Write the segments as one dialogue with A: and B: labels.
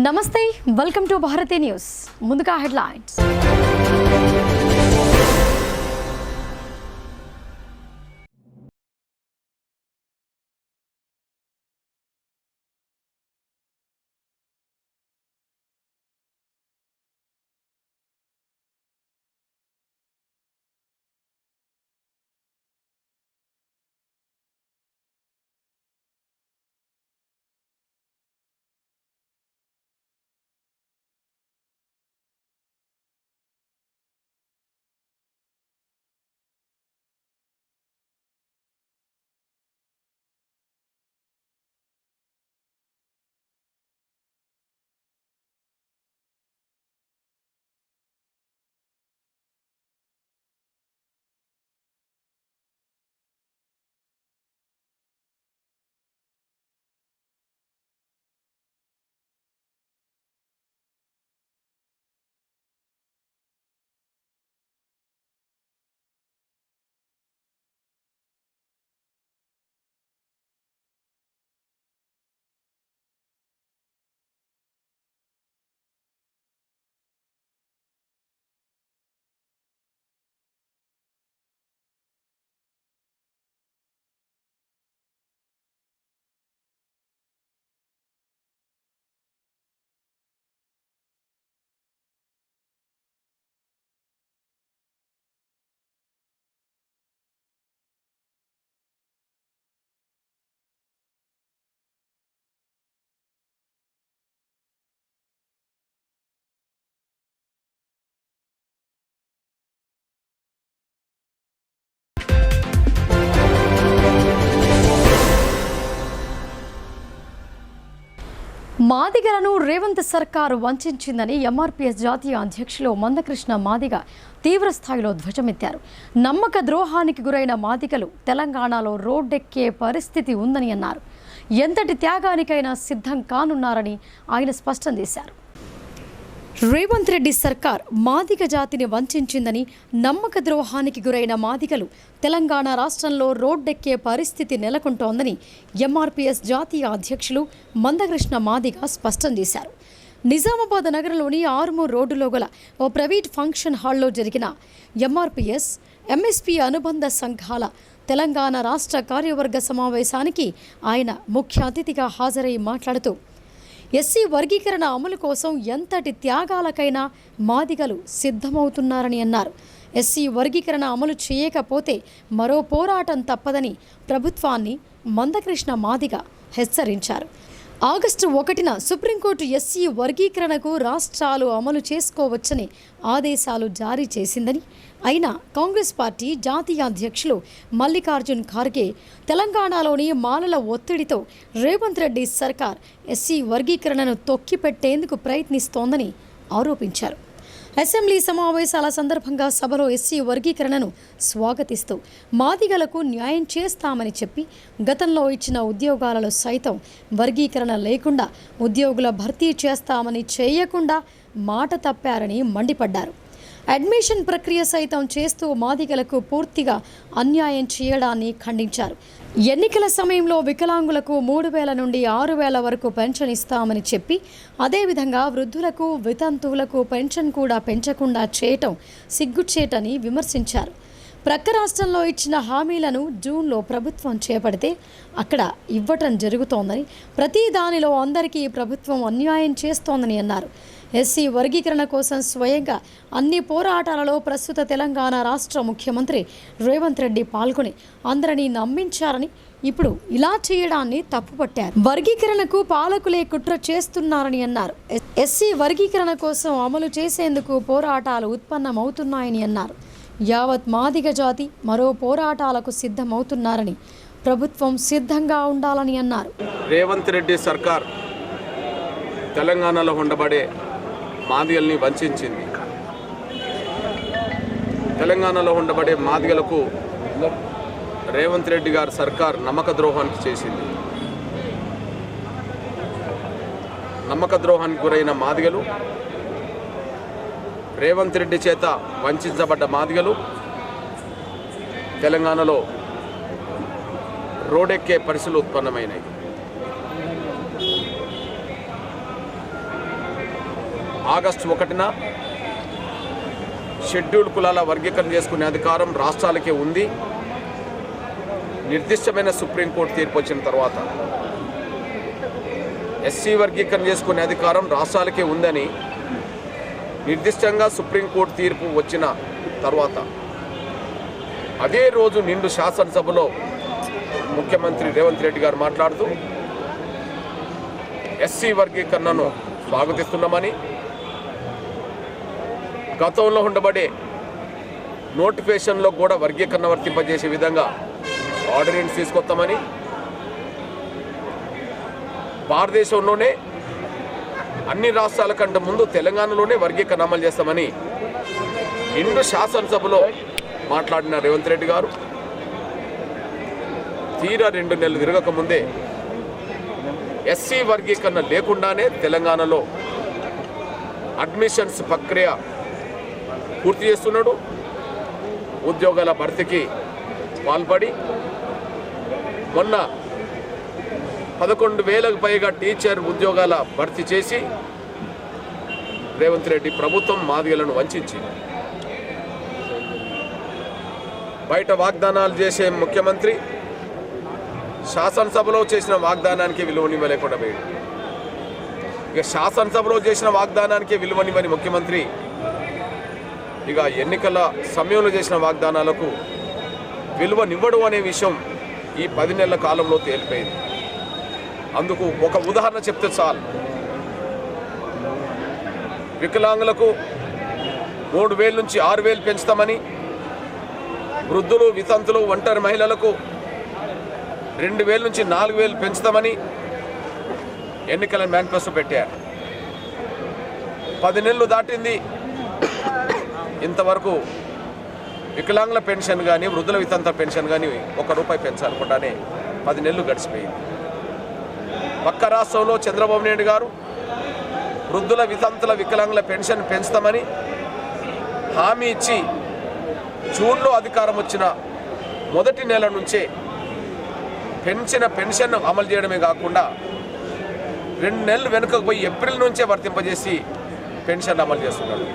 A: నమస్తే, welcome to Bharati news. ముందుగా headlines. మాదిగలను Revanth సర్కారు వంచిందని ఎంఆర్పీఎస్ జాతీయ అధ్యక్షులు మందకృష్ణ మాదిగ తీవ్రస్థాయిలో ధ్వజమెత్తారు. నమ్మక ద్రోహానికి గురైన మాదిగలు తెలంగాణలో రోడ్డెక్కే పరిస్థితి ఉందని అన్నారు. ఎంతటి త్యాగానికైనా సిద్ధం కానున్నారని ఆయన స్పష్టం చేశారు. రేవంత్ రెడ్డి సర్కార్ మాదిగ జాతిని వంచిందని, నమ్మక ద్రోహానికి గురైన మాదిగలు తెలంగాణ రాష్ట్రంలో రోడ్డెక్కే పరిస్థితి నెలకొంటోందని ఎంఆర్పీఎస్ జాతీయ అధ్యక్షులు మందకృష్ణ మాదిగ స్పష్టం చేశారు. నిజామాబాద్ నగరంలోని ఆర్మూర్ రోడ్డులో గల ఓ ప్రైవేట్ ఫంక్షన్ హాల్లో జరిగిన ఎంఆర్పీఎస్ ఎంఎస్పీ అనుబంధ సంఘాల తెలంగాణ రాష్ట్ర కార్యవర్గ సమావేశానికి ఆయన ముఖ్య అతిథిగా హాజరై మాట్లాడుతూ ఎస్సీ వర్గీకరణ అమలు కోసం ఎంతటి త్యాగాలకైనా మాదిగలు సిద్ధమవుతున్నారని అన్నారు. ఎస్సీ వర్గీకరణ అమలు చేయకపోతే మరో పోరాటం తప్పదని ప్రభుత్వాన్ని మందకృష్ణ మాదిగ హెచ్చరించారు. ఆగస్టు 1న సుప్రీంకోర్టు ఎస్సీ వర్గీకరణకు రాష్ట్రాలు అమలు చేసుకోవచ్చని ఆదేశాలు జారీ చేసిందని, అయినా కాంగ్రెస్ పార్టీ జాతీయ అధ్యక్షులు మల్లికార్జున్ ఖార్గే తెలంగాణలోని మాలల ఒత్తిడితో రేవంత్ రెడ్డి సర్కార్ ఎస్సీ వర్గీకరణను తొక్కిపెట్టేందుకు ప్రయత్నిస్తోందని ఆరోపించారు. అసెంబ్లీ సమావేశాల సందర్భంగా సభలో ఎస్సీ వర్గీకరణను స్వాగతిస్తూ మాదిగలకు న్యాయం చేస్తామని చెప్పి గతంలో ఇచ్చిన ఉద్యోగాలలో సైతం వర్గీకరణ లేకుండా ఉద్యోగుల భర్తీ చేస్తామని చేయకుండా మాట తప్పారని మండిపడ్డారు. అడ్మిషన్ ప్రక్రియ సైతం చేస్తూ మాదిగలకు పూర్తిగా అన్యాయం చేయడాన్ని ఖండించారు. ఎన్నికల సమయంలో వికలాంగులకు 3,000 నుండి 6,000 వరకు పెన్షన్ ఇస్తామని చెప్పి అదేవిధంగా వృద్ధులకు వితంతువులకు పెన్షన్ కూడా పెంచకుండా చేయటం సిగ్గుచేటని విమర్శించారు. ప్రక్క రాష్ట్రంలో ఇచ్చిన హామీలను జూన్లో ప్రభుత్వం చేపడితే అక్కడ ఇవ్వటం జరుగుతోందని, ప్రతి దానిలో అందరికీ ప్రభుత్వం అన్యాయం చేస్తోందని అన్నారు. ఎస్సీ వర్గీకరణ కోసం స్వయంగా అన్ని పోరాటాలలో ప్రస్తుత తెలంగాణ రాష్ట్ర ముఖ్యమంత్రి రేవంత్ రెడ్డి పాల్గొని అందరినీ నమ్మించారని, ఇప్పుడు ఇలా చేయడాన్ని తప్పుపట్టారు. వర్గీకరణకు పాలకులే కుట్ర చేస్తున్నారని అన్నారు. ఎస్సీ వర్గీకరణ కోసం అమలు చేసేందుకు పోరాటాలు ఉత్పన్నమవుతున్నాయని అన్నారు. యావత్ మాదిగ జాతి మరో పోరాటాలకు సిద్ధమవుతున్నారని, ప్రభుత్వం సిద్ధంగా ఉండాలని అన్నారు.
B: రేవంత్ రెడ్డి సర్కార్ తెలంగాణలో ఉండబడే మాదిగల్ని వంచింది. తెలంగాణలో ఉండబడే మాదిగలకు రేవంత్ రెడ్డి గారి సర్కార్ నమ్మక ద్రోహానికి చేసింది. నమ్మక ద్రోహానికి గురైన మాదిగలు, రేవంత్ రెడ్డి చేత వంచబడ్డ మాదిగలు తెలంగాణలో రోడ్డెక్కే పరిస్థితులు ఉత్పన్నమైనాయి. ఆగస్టు 1న షెడ్యూల్డ్ కులాల వర్గీకరణ చేసుకునే అధికారం రాష్ట్రాలకే ఉంది. నిర్దిష్టమైన సుప్రీంకోర్టు తీర్పు వచ్చిన తర్వాత ఎస్సీ వర్గీకరణ చేసుకునే అధికారం రాష్ట్రాలకే ఉందని నిర్దిష్టంగా సుప్రీంకోర్టు తీర్పు వచ్చిన తర్వాత అదే రోజు నిండు శాసనసభలో ముఖ్యమంత్రి రేవంత్ రెడ్డి గారు మాట్లాడుతూ ఎస్సీ వర్గీకరణను స్వాగతిస్తున్నామని, గతంలో ఉండబడే నోటిఫికేషన్లో కూడా వర్గీకరణ వర్తింపజేసే విధంగా ఆర్డినెన్స్ తీసుకొస్తామని, భారతదేశంలోనే అన్ని రాష్ట్రాల కంటే ముందు తెలంగాణలోనే వర్గీకరణ అమలు చేస్తామని నిండు శాసనసభలో మాట్లాడిన రేవంత్ రెడ్డి గారు తీరా 2 నెలలు తిరగకముందే ఎస్సీ వర్గీకరణ లేకుండానే తెలంగాణలో అడ్మిషన్స్ ప్రక్రియ పూర్తి చేస్తున్నాడు. ఉద్యోగాల భర్తీకి పాల్పడి మొన్న 11,000కు పైగా టీచర్ ఉద్యోగాల భర్తీ చేసి రేవంత్ రెడ్డి ప్రభుత్వం మాదిగలను వంచింది. బయట వాగ్దానాలు చేసే ముఖ్యమంత్రి శాసనసభలో చేసిన వాగ్దానానికి విలువనివ్వలేకుండా పోయాడు. ఇక శాసనసభలో చేసిన వాగ్దానానికి విలువనివ్వని ముఖ్యమంత్రి ఇక ఎన్నికల సమయంలో చేసిన వాగ్దానాలకు విలువనివ్వడు అనే విషయం ఈ 10 నెలల కాలంలో తేలిపోయింది. అందుకు ఒక ఉదాహరణ చెప్తే చాలు. వికలాంగులకు 3,000 నుంచి 6,000 పెంచుతామని, వృద్ధులు, వితంతులు, ఒంటరి మహిళలకు 2,000 నుంచి 4,000 పెంచుతామని ఎన్నికల మేనిఫెస్టో పెట్టారు. 10 నెలలు దాటింది, ఇంతవరకు వికలాంగుల పెన్షన్ కానీ వృద్ధుల వితంతుల పెన్షన్ కానీ ₹1 పెంచాలనుకుంటానే 10 నెలలు గడిచిపోయింది. పక్క రాష్ట్రంలో చంద్రబాబు నాయుడు గారు వృద్ధుల వితంతుల వికలాంగుల పెన్షన్ పెంచుతామని హామీ ఇచ్చి జూన్లో అధికారం వచ్చిన మొదటి నెల నుంచే పెంచిన పెన్షన్ అమలు చేయడమే కాకుండా 2 నెలలు వెనుకకు పోయి ఏప్రిల్ నుంచే వర్తింపజేసి పెన్షన్ అమలు చేస్తున్నాడు.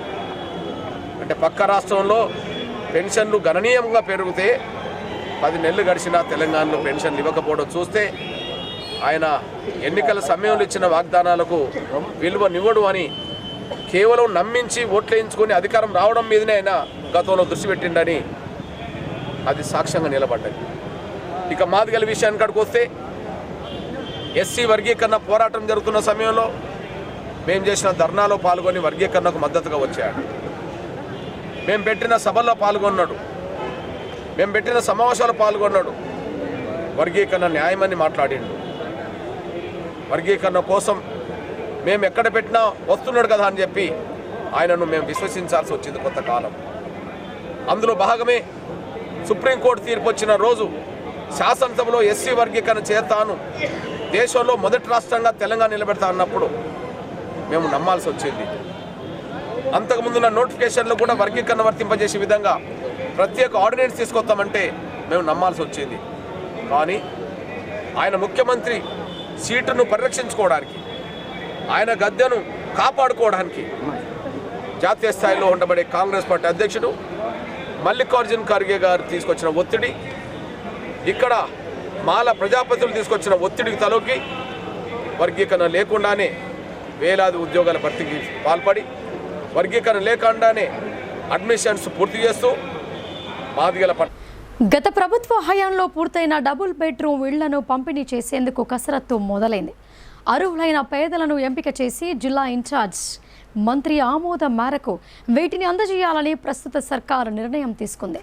B: అంటే పక్క రాష్ట్రంలో పెన్షన్లు గణనీయంగా పెరిగితే 10 నెలలు గడిచినా తెలంగాణలో పెన్షన్లు ఇవ్వకపోవడం చూస్తే ఆయన ఎన్నికల సమయంలో ఇచ్చిన వాగ్దానాలకు విలువనివ్వడు అని కేవలం నమ్మించి ఓట్లేయించుకొని అధికారం రావడం మీదనే ఆయన గతంలో దృష్టి పెట్టిండని అది సాక్ష్యంగా నిలబడ్డది. ఇక మాదిగల విషయానికి కాడికి వస్తే ఎస్సీ వర్గీకరణ పోరాటం జరుగుతున్న సమయంలో మేము చేసిన ధర్నాలో పాల్గొని వర్గీకరణకు మద్దతుగా వచ్చాడు. మేము పెట్టిన సభల్లో పాల్గొన్నాడు, మేము పెట్టిన సమావేశాలు పాల్గొన్నాడు. వర్గీకరణ న్యాయమని మాట్లాడిండు. వర్గీకరణ కోసం మేము ఎక్కడ పెట్టినా వస్తున్నాడు కదా అని చెప్పి ఆయనను మేము విశ్వసించాల్సి వచ్చింది కొంతకాలం. అందులో భాగమే సుప్రీంకోర్టు తీర్పు వచ్చిన రోజు శాసనసభలో ఎస్సీ వర్గీకరణ చేస్తాను, దేశంలో మొదటి రాష్ట్రంగా తెలంగాణ నిలబెడతా అన్నప్పుడు మేము నమ్మాల్సి వచ్చింది. అంతకుముందున్న నోటిఫికేషన్లో కూడా వర్గీకరణ వర్తింపజేసే విధంగా ప్రత్యేక ఆర్డినెన్స్ తీసుకొస్తామంటే మేము నమ్మాల్సి వచ్చింది. కానీ ఆయన ముఖ్యమంత్రి సీటును పరిరక్షించుకోవడానికి, ఆయన గద్దెను కాపాడుకోవడానికి జాతీయ స్థాయిలో ఉండబడే కాంగ్రెస్ పార్టీ అధ్యక్షుడు మల్లికార్జున్ ఖర్గే గారు తీసుకొచ్చిన ఒత్తిడి, ఇక్కడ మాల ప్రజాపతులు తీసుకొచ్చిన ఒత్తిడికి తలొగ్గి వర్గీకరణ లేకుండానే వేలాది ఉద్యోగాల భర్తీకి పాల్పడి వర్గీకరణ లేకుండానే అడ్మిషన్స్ పూర్తి చేస్తూ మాదిగల
A: గత ప్రభుత్వ హయాంలో పూర్తయిన డబుల్ బెడ్రూమ్ ఇళ్లను పంపిణీ చేసేందుకు కసరత్తు మొదలైంది. అర్హులైన పేదలను ఎంపిక చేసి జిల్లా ఇన్ఛార్జ్ మంత్రి ఆమోదం మేరకు వీటిని అందజేయాలని ప్రస్తుత సర్కారు నిర్ణయం తీసుకుంది.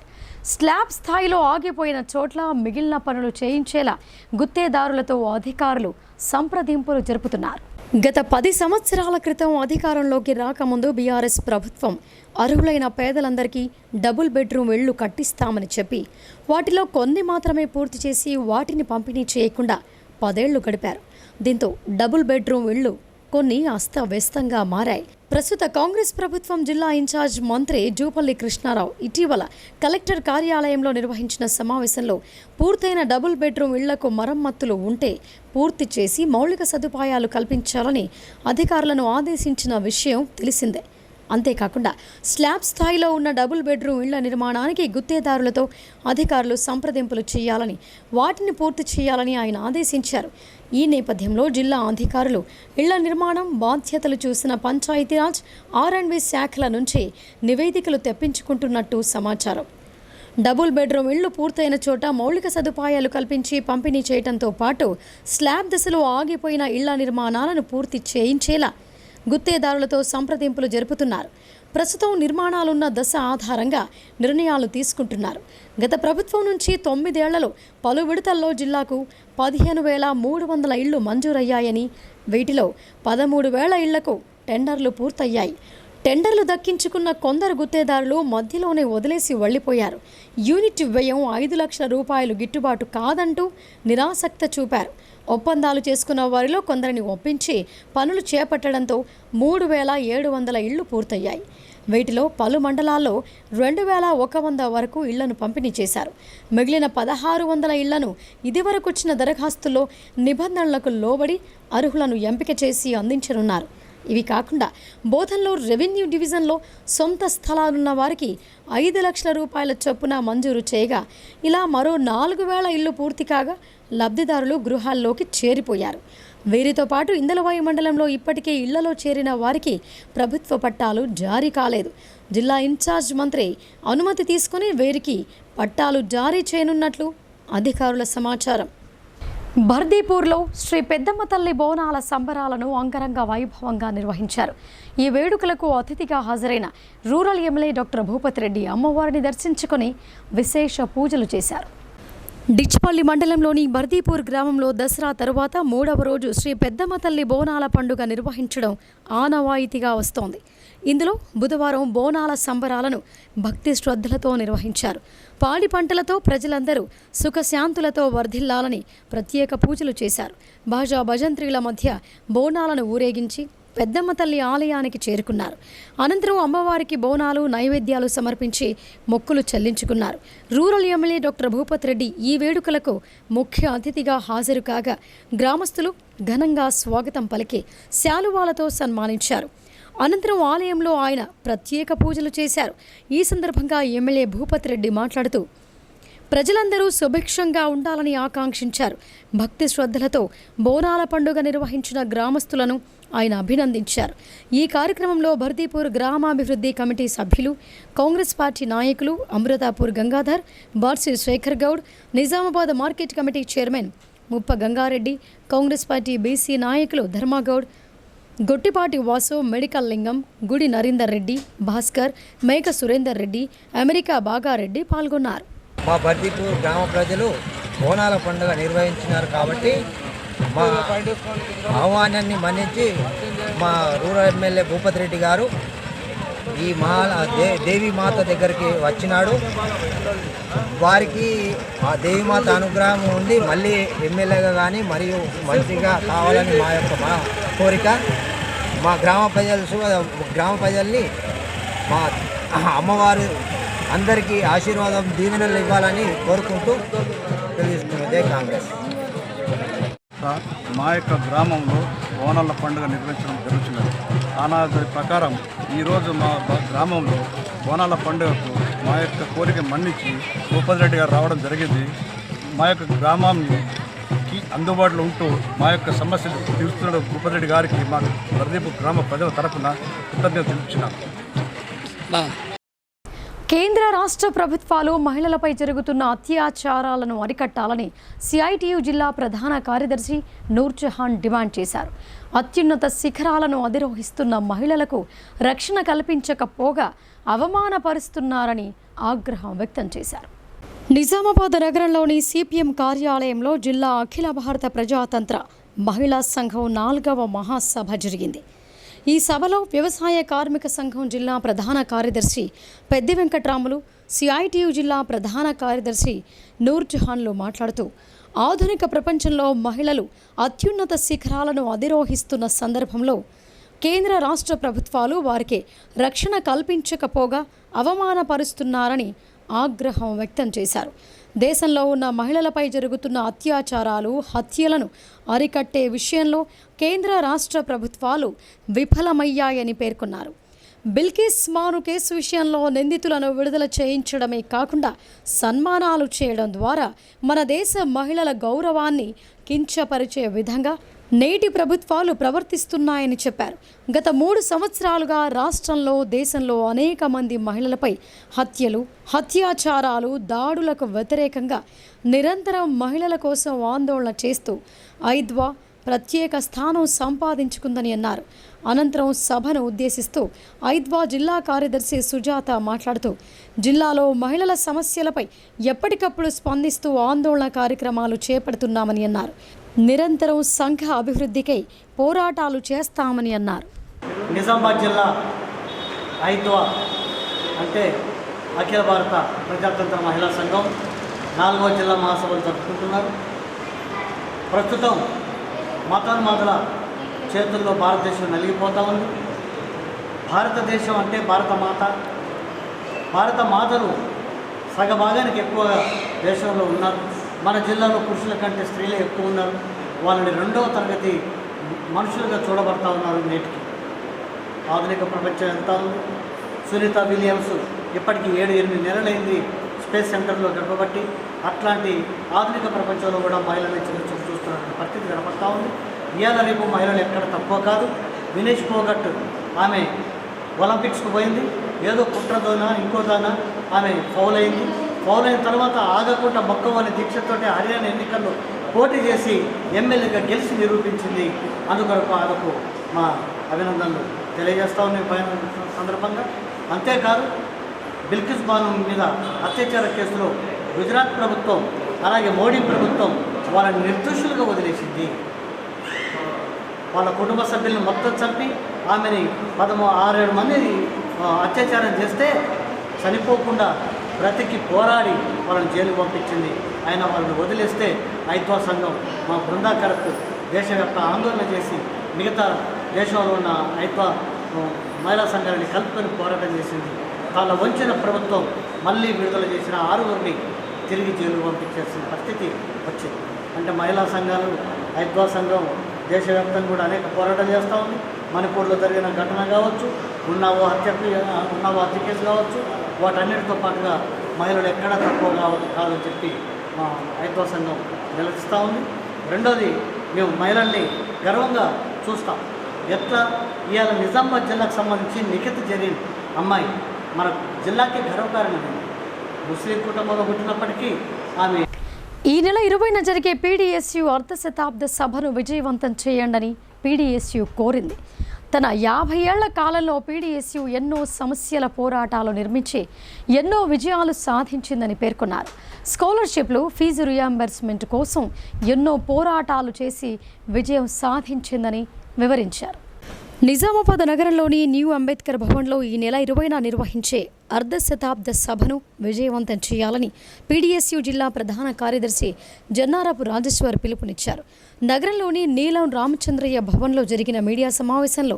A: స్లాబ్ స్థాయిలో ఆగిపోయిన చోట్ల మిగిలిన పనులు చేయించేలా గుత్తేదారులతో అధికారులు సంప్రదింపులు జరుపుతున్నారు. గత 10 సంవత్సరాల క్రితం అధికారంలోకి రాకముందు బీఆర్ఎస్ ప్రభుత్వం అర్హులైన పేదలందరికీ డబుల్ బెడ్రూమ్ ఇళ్లు కట్టిస్తామని చెప్పి వాటిలో కొన్ని మాత్రమే పూర్తి చేసి వాటిని పంపిణీ చేయకుండా 10 ఏళ్లు గడిపారు. దీంతో డబుల్ బెడ్రూమ్ ఇళ్లు కొన్ని అస్తవ్యస్తంగా మారాయి. ప్రస్తుత కాంగ్రెస్ ప్రభుత్వం జిల్లా ఇన్ఛార్జ్ మంత్రి జూపల్లి కృష్ణారావు ఇటీవల కలెక్టర్ కార్యాలయంలో నిర్వహించిన సమావేశంలో పూర్తయిన డబుల్ బెడ్రూమ్ ఇళ్లకు మరమ్మతులు ఉంటే పూర్తి చేసి మౌలిక సదుపాయాలు కల్పించాలని అధికారులను ఆదేశించిన విషయం తెలిసిందే. అంతేకాకుండా స్లాబ్ స్థాయిలో ఉన్న డబుల్ బెడ్రూమ్ ఇళ్ల నిర్మాణానికి గుత్తేదారులతో అధికారులు సంప్రదింపులు చేయాలని, వాటిని పూర్తి చేయాలని ఆయన ఆదేశించారు. ఈ నేపథ్యంలో జిల్లా అధికారులు ఇళ్ల నిర్మాణం బాధ్యతలు చూసిన పంచాయతీరాజ్, R&B శాఖల నుంచి నివేదికలు తెప్పించుకుంటున్నట్టు సమాచారం. డబుల్ బెడ్రూమ్ ఇళ్లు పూర్తయిన చోట మౌలిక సదుపాయాలు కల్పించి పంపిణీ చేయడంతో పాటు స్లాబ్ దశలో ఆగిపోయిన ఇళ్ల నిర్మాణాలను పూర్తి చేయించేలా గుత్తేదారులతో సంప్రదింపులు జరుపుతున్నారు. ప్రస్తుతం నిర్మాణాలున్న దశ ఆధారంగా నిర్ణయాలు తీసుకుంటున్నారు. గత ప్రభుత్వం నుంచి 9 ఏళ్లలో పలు విడతల్లో జిల్లాకు 15,300 ఇళ్లు మంజూరయ్యాయని, వీటిలో 13,000 ఇళ్లకు టెండర్లు పూర్తయ్యాయి. టెండర్లు దక్కించుకున్న కొందరు గుత్తేదారులు మధ్యలోనే వదిలేసి వెళ్లిపోయారు. యూనిట్ వ్యయం 5 లక్షల రూపాయలు గిట్టుబాటు కాదంటూ నిరాసక్త చూపారు. ఒప్పందాలు చేసుకున్న వారిలో కొందరిని ఒప్పించి పనులు చేపట్టడంతో 3,700 ఇళ్లు పూర్తయ్యాయి. వీటిలో పలు మండలాల్లో 2,100 వరకు ఇళ్లను పంపిణీ చేశారు. మిగిలిన 1,600 ఇళ్లను ఇదివరకొచ్చిన దరఖాస్తుల్లో నిబంధనలకు లోబడి అర్హులను ఎంపిక చేసి అందించనున్నారు. ఇవి కాకుండా బోధన్లో రెవెన్యూ డివిజన్లో సొంత స్థలాలున్న వారికి 5 లక్షల రూపాయల చొప్పున మంజూరు చేయగా, ఇలా మరో 4,000 ఇళ్లు పూర్తి కాగా లబ్ధిదారులు గృహాల్లోకి చేరిపోయారు. వీరితో పాటు ఇందలవాయి మండలంలో ఇప్పటికే ఇళ్లలో చేరిన వారికి ప్రభుత్వ పట్టాలు జారీ కాలేదు. జిల్లా ఇన్ఛార్జ్ మంత్రి అనుమతి తీసుకుని వీరికి పట్టాలు జారీ చేయనున్నట్లు అధికారుల సమాచారం. బర్దీపూర్లో శ్రీ పెద్దమ్మ తల్లి బోనాల సంబరాలను అంగరంగ వైభవంగా నిర్వహించారు. ఈ వేడుకలకు అతిథిగా హాజరైన rural MLA doctor Bhupathi Reddy అమ్మవారిని దర్శించుకొని విశేష పూజలు చేశారు. డిచ్పల్లి మండలంలోని బర్దీపూర్ గ్రామంలో దసరా తరువాత 3వ రోజు శ్రీ పెద్దమ్మ తల్లి బోనాల పండుగ నిర్వహించడం ఆనవాయితీగా వస్తోంది. ఇందులో బుధవారం బోనాల సంబరాలను భక్తి శ్రద్ధలతో నిర్వహించారు. పాడి పంటలతో ప్రజలందరూ సుఖశాంతులతో వర్ధిల్లాలని ప్రత్యేక పూజలు చేశారు. బాజా భజంత్రీల మధ్య బోనాలను ఊరేగించి పెద్దమ్మ తల్లి ఆలయానికి చేరుకున్నారు. అనంతరం అమ్మవారికి బోనాలు, నైవేద్యాలు సమర్పించి మొక్కులు చెల్లించుకున్నారు. Rural MLA doctor Bhupathi Reddy ఈ వేడుకలకు ముఖ్య అతిథిగా హాజరు కాగా గ్రామస్తులు ఘనంగా స్వాగతం పలికి శాలువాలతో సన్మానించారు. అనంతరం ఆలయంలో ఆయన ప్రత్యేక పూజలు చేశారు. ఈ సందర్భంగా ఎమ్మెల్యే భూపతి రెడ్డి మాట్లాడుతూ ప్రజలందరూ సుభిక్షంగా ఉండాలని ఆకాంక్షించారు. భక్తి శ్రద్ధలతో బోనాల పండుగ నిర్వహించిన గ్రామస్తులను ఆయన అభినందించారు. ఈ కార్యక్రమంలో బర్దీపూర్ గ్రామాభివృద్ధి కమిటీ సభ్యులు, కాంగ్రెస్ పార్టీ నాయకులు Amruthapur Gangadhar, Barsi Shekar Goud, Nizamabad market committee chairman Muppa Gangareddy, Congress party BC నాయకులు ధర్మాగౌడ్, గొట్టిపాటి వాసు, మెడికల్ లింగం, గుడి నరేందర్ రెడ్డి, భాస్కర్, మేక సురేందర్ రెడ్డి, అమెరికా బాగారెడ్డి పాల్గొన్నారు.
C: మా బర్దీపూర్ గ్రామ ప్రజలు బోనాల పండుగ నిర్వహించినారు కాబట్టి మా ఆహ్వానాన్ని మన్నించి మా రూరల్ ఎమ్మెల్యే భూపతి రెడ్డి గారు ఈ దేవీమాత దగ్గరికి వచ్చినాడు. వారికి ఆ దేవీమాత అనుగ్రహం ఉండి మళ్ళీ ఎమ్మెల్యేగా కానీ మరియు మంత్రిగా కావాలని మా కోరిక. మా గ్రామ ప్రజల్ని మా అమ్మవారు అందరికీ ఆశీర్వాదం, దీవెనలు ఇవ్వాలని కోరుకుంటూ తెలియజేస్తున్నదే కాంగ్రెస్.
D: మా యొక్క గ్రామంలో బోనాల పండుగ నిర్వహించడం జరుగుతున్నది. ఆనాది ప్రకారం ఈరోజు మా గ్రామంలో బోనాల పండుగకు మా యొక్క కోరిక మన్నించి భూపతి రెడ్డి గారు రావడం జరిగింది. మా యొక్క గ్రామానికి అందుబాటులో ఉంటూ మా యొక్క సమస్యలు తీరుస్తున్న భూపతి రెడ్డి గారికి మా బర్దీపూర్ గ్రామ ప్రజల తరఫున కృతజ్ఞత తెలుపుతున్నాను.
A: కేంద్ర రాష్ట్ర ప్రభుత్వాలు మహిళలపై జరుగుతున్న అత్యాచారాలను అరికట్టాలని సిఐటియు జిల్లా ప్రధాన కార్యదర్శి నూర్జహాన్ డిమాండ్ చేశారు. అత్యున్నత శిఖరాలను అధిరోహిస్తున్న మహిళలకు రక్షణ కల్పించకపోగా అవమానపరుస్తున్నారని ఆగ్రహం వ్యక్తం చేశారు. నిజామాబాద్ నగరంలోని సిపిఎం కార్యాలయంలో జిల్లా అఖిల భారత ప్రజాతంత్ర మహిళా సంఘం 4వ మహాసభ జరిగింది. ఈ సభలో వ్యవసాయ కార్మిక సంఘం జిల్లా ప్రధాన కార్యదర్శి పెద్ది వెంకట్రాములు, సిఐటియు జిల్లా ప్రధాన కార్యదర్శి నూర్జహాన్లు మాట్లాడుతూ ఆధునిక ప్రపంచంలో మహిళలు అత్యున్నత శిఖరాలను అధిరోహిస్తున్న సందర్భంలో కేంద్ర రాష్ట్ర ప్రభుత్వాలు వారికి రక్షణ కల్పించకపోగా అవమానపరుస్తున్నారని ఆగ్రహం వ్యక్తం చేశారు. దేశంలో ఉన్న మహిళలపై జరుగుతున్న అత్యాచారాలు, హత్యలను అరికట్టే విషయంలో కేంద్ర రాష్ట్ర ప్రభుత్వాలు విఫలమయ్యాయని పేర్కొన్నారు. బిల్కిస్ బాను కేసు విషయంలో నిందితులను విడుదల చేయించడమే కాకుండా సన్మానాలు చేయడం ద్వారా మన దేశ మహిళల గౌరవాన్ని కించపరిచే విధంగా నేటి ప్రభుత్వాలు ప్రవర్తిస్తున్నాయని చెప్పారు. గత 3 సంవత్సరాలుగా రాష్ట్రంలో, దేశంలో అనేక మంది మహిళలపై హత్యలు, అత్యాచారాలు, దాడులకు వ్యతిరేకంగా నిరంతరం మహిళల కోసం ఆందోళన చేస్తూ ఐద్వా ప్రత్యేక స్థానం సంపాదించుకుందని అన్నారు. అనంతరం సభను ఉద్దేశిస్తూ ఐద్వా జిల్లా కార్యదర్శి సుజాత మాట్లాడుతూ జిల్లాలో మహిళల సమస్యలపై ఎప్పటికప్పుడు స్పందిస్తూ ఆందోళన కార్యక్రమాలు చేపడుతున్నామని అన్నారు. నిరంతరం సంఘ అభివృద్ధికై పోరాటాలు చేస్తామని అన్నారు.
E: నిజామాబాద్ జిల్లా ఐద్వా అంటే అఖిల భారత ప్రజాతంత్ర మహిళా సంఘం 4వ జిల్లా మహాసభలు జరుపుకుంటున్నారు. ప్రస్తుతం మతోన్మాదుల చేతుల్లో భారతదేశం నలిగిపోతూ ఉంది. భారతదేశం అంటే భారత మాతలు సగభాగానికి ఎక్కువగా దేశంలో ఉన్నారు. మన జిల్లాలో పురుషుల కంటే స్త్రీలే ఎక్కువ ఉన్నారు. వాళ్ళని 2వ తరగతి మనుషులుగా చూడబడతా ఉన్నారు. నేటికి ఆధునిక ప్రపంచం వెళ్తూ ఉంది. సునీత విలియమ్స్ ఇప్పటికీ 7-8 నెలలైంది స్పేస్ సెంటర్లో గడపబట్టి. అట్లాంటి ఆధునిక ప్రపంచంలో కూడా మహిళల్ని చిన్న చూపు చూస్తున్న పరిస్థితి కనపడతా ఉంది. ఇవాళ రేపు మహిళలు ఎక్కడ తక్కువ కాదు. వినేష్ పోగట్ ఆమె ఒలింపిక్స్కు పోయింది. ఏదో కుట్రదోనా ఇంకోదానా ఆమె ఫౌల్ అయింది. ఫౌల్ అయిన తర్వాత ఆగకుండా మొక్కవని దీక్షతోటి హర్యానా ఎన్నికల్లో పోటీ చేసి ఎమ్మెల్యేగా గెలిచి నిరూపించింది. అందుకొరకు ఆమెకు మా అభినందనలు తెలియజేస్తా ఉన్నాయి పైన సందర్భంగా. అంతేకాదు బిల్కిస్ బాను మీద అత్యాచార కేసులో గుజరాత్ ప్రభుత్వం అలాగే మోడీ ప్రభుత్వం వాళ్ళని నిర్దోషులుగా వదిలేసింది. వాళ్ళ కుటుంబ సభ్యులను మొత్తం చంపి ఆమెని 6-7 మందిని అత్యాచారం చేస్తే చనిపోకుండా బ్రతికి పోరాడి వాళ్ళని జైలుకు పంపించింది. అయినా వాళ్ళని వదిలేస్తే ఐద్వా సంఘం మా బృందాకరత్ దేశవ్యాప్త ఆందోళన చేసి మిగతా దేశంలో ఉన్న ఐద్వా మహిళా సంఘాలని కలుపుకొని పోరాటం చేసింది. వాళ్ళ వంచిన ప్రభుత్వం మళ్ళీ విడుదల చేసిన 6గురిని తిరిగి జైలుకు పంపించాల్సిన పరిస్థితి వచ్చింది. అంటే మహిళా సంఘాలు ఐద్వా సంఘం దేశవ్యాప్తంగా కూడా అనేక పోరాటాలు చేస్తూ ఉంది. మణిపూర్లో జరిగిన ఘటన కావచ్చు, ఉన్నావో హత్య కేసు కావచ్చు, వాటన్నిటితో పాటుగా మహిళలు ఎక్కడా తక్కువ కాదని చెప్పి మా ఐద్వా సంఘం నిలదీస్తూ ఉంది. రెండోది, మేము మహిళల్ని గర్వంగా చూస్తాం. ఎట్లా ఇవాళ నిజామాబాద్ జిల్లాకు సంబంధించి నిఖిత్ జరీన్ అమ్మాయి మన జిల్లాకి గర్వకారణమైంది. ముస్లిం కుటుంబంలో పుట్టినప్పటికీ ఆమె
A: ఈ నెల 20న జరిగే పీడీఎస్యు అర్ధ శతాబ్ద సభను విజయవంతం చేయండని పీడీఎస్యు కోరింది. తన 50 ఏళ్ల కాలంలో పీడీఎస్యు ఎన్నో సమస్యల పోరాటాలు నిర్మించి ఎన్నో విజయాలు సాధించిందని పేర్కొన్నారు. స్కాలర్షిప్లు, ఫీజు రియంబర్స్మెంట్ కోసం ఎన్నో పోరాటాలు చేసి విజయం సాధించిందని వివరించారు. నిజామాబాద్ నగరంలోని న్యూ అంబేద్కర్ భవన్లో ఈ నెల 20న నిర్వహించే అర్ధ శతాబ్ద సభను విజయవంతం చేయాలని పీడీఎస్యు జిల్లా ప్రధాన కార్యదర్శి జన్నారపు రాజేశ్వర్ పిలుపునిచ్చారు. నగరంలోని నీలం రామచంద్రయ్య భవన్లో జరిగిన మీడియా సమావేశంలో